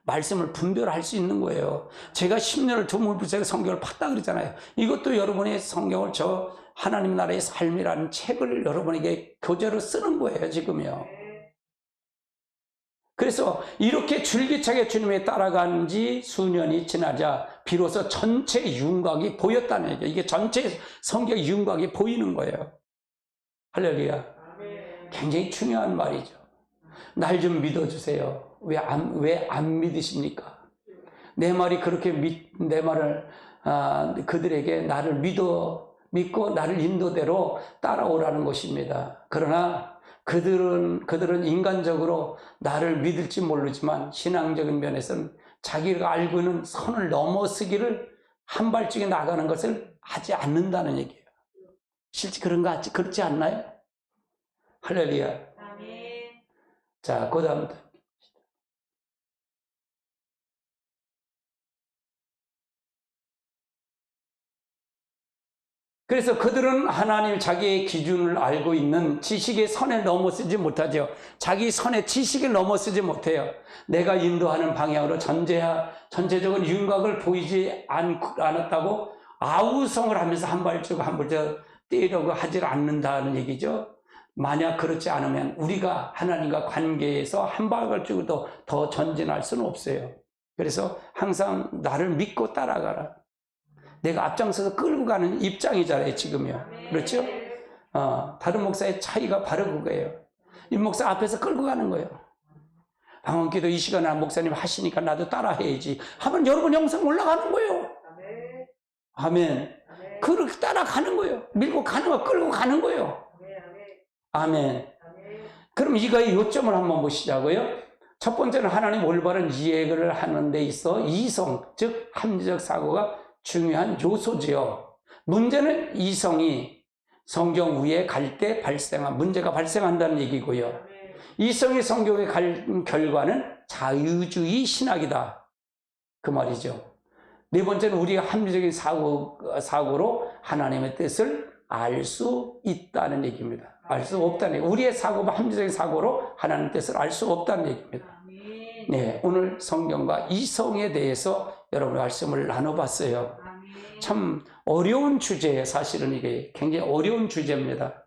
Speaker 1: 말씀을 분별할 수 있는 거예요. 제가 10년을 두물부세가 성경을 팠다 그러잖아요. 이것도 여러분이 성경을 저 하나님 나라의 삶이라는 책을 여러분에게 교재로 쓰는 거예요, 지금요. 그래서 이렇게 줄기차게 주님에 따라간 지 수년이 지나자 비로소 전체 윤곽이 보였다는 얘기예요. 이게 전체 성경 윤곽이 보이는 거예요. 할렐루야. 굉장히 중요한 말이죠. 날 좀 믿어주세요. 왜 안 믿으십니까? 내 말이 그렇게 내 말을 그들에게 나를 믿고 나를 인도대로 따라오라는 것입니다. 그러나 그들은 인간적으로 나를 믿을지 모르지만 신앙적인 면에서는 자기가 알고 있는 선을 넘어서기를 한 발짝에 나가는 것을 하지 않는다는 얘기예요. 실제 그렇지 않나요? 할렐루야. 아멘. 자, 그 다음부터. 그래서 그들은 하나님 자기의 기준을 알고 있는 지식의 선에 넘어서지 못하죠. 자기 선의 지식을 넘어서지 못해요. 내가 인도하는 방향으로 전체적인 윤곽을 보이지 않았다고 아우성을 하면서 한 발짝 뛰려고 하질 않는다는 얘기죠. 만약 그렇지 않으면 우리가 하나님과 관계에서 한 발짝도 더 전진할 수는 없어요. 그래서 항상 나를 믿고 따라가라. 내가 앞장서서 끌고 가는 입장이잖아요, 지금요. 그렇죠? 다른 목사의 차이가 바로 그거예요. 이 목사 앞에서 끌고 가는 거예요. 방언기도 이 시간에 목사님 하시니까 나도 따라해야지 하면 여러분 영상 올라가는 거예요. 아멘. 그렇게 따라가는 거예요. 밀고 가는 거, 끌고 가는 거예요. 아멘. 그럼 이거의 요점을 한번 보시자고요. 첫 번째는 하나님 올바른 이해를 하는 데 있어 이성, 즉 합리적 사고가 중요한 요소지요. 문제는 이성이 성경 위에 갈 때 문제가 발생한다는 얘기고요. 이성이 성경에 갈 결과는 자유주의 신학이다. 그 말이죠. 네 번째는 우리가 합리적인 사고로 하나님의 뜻을 알 수 있다는 얘기입니다. 알 수 없다는 얘기. 우리의 사고가 합리적인 사고로 하나님의 뜻을 알 수 없다는 얘기입니다. 네, 오늘 성경과 이성에 대해서 여러분 말씀을 나눠봤어요. 참 어려운 주제예요. 사실은 이게 굉장히 어려운 주제입니다.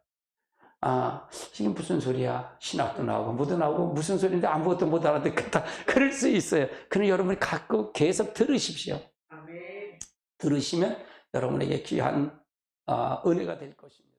Speaker 1: 이게 무슨 소리야? 신학도 나오고 뭐도 나오고 무슨 소리인데 아무것도 못 알아듣겠다. 그럴 수 있어요. 그럼 여러분이 계속 들으십시오. 들으시면 여러분에게 귀한 은혜가 될 것입니다.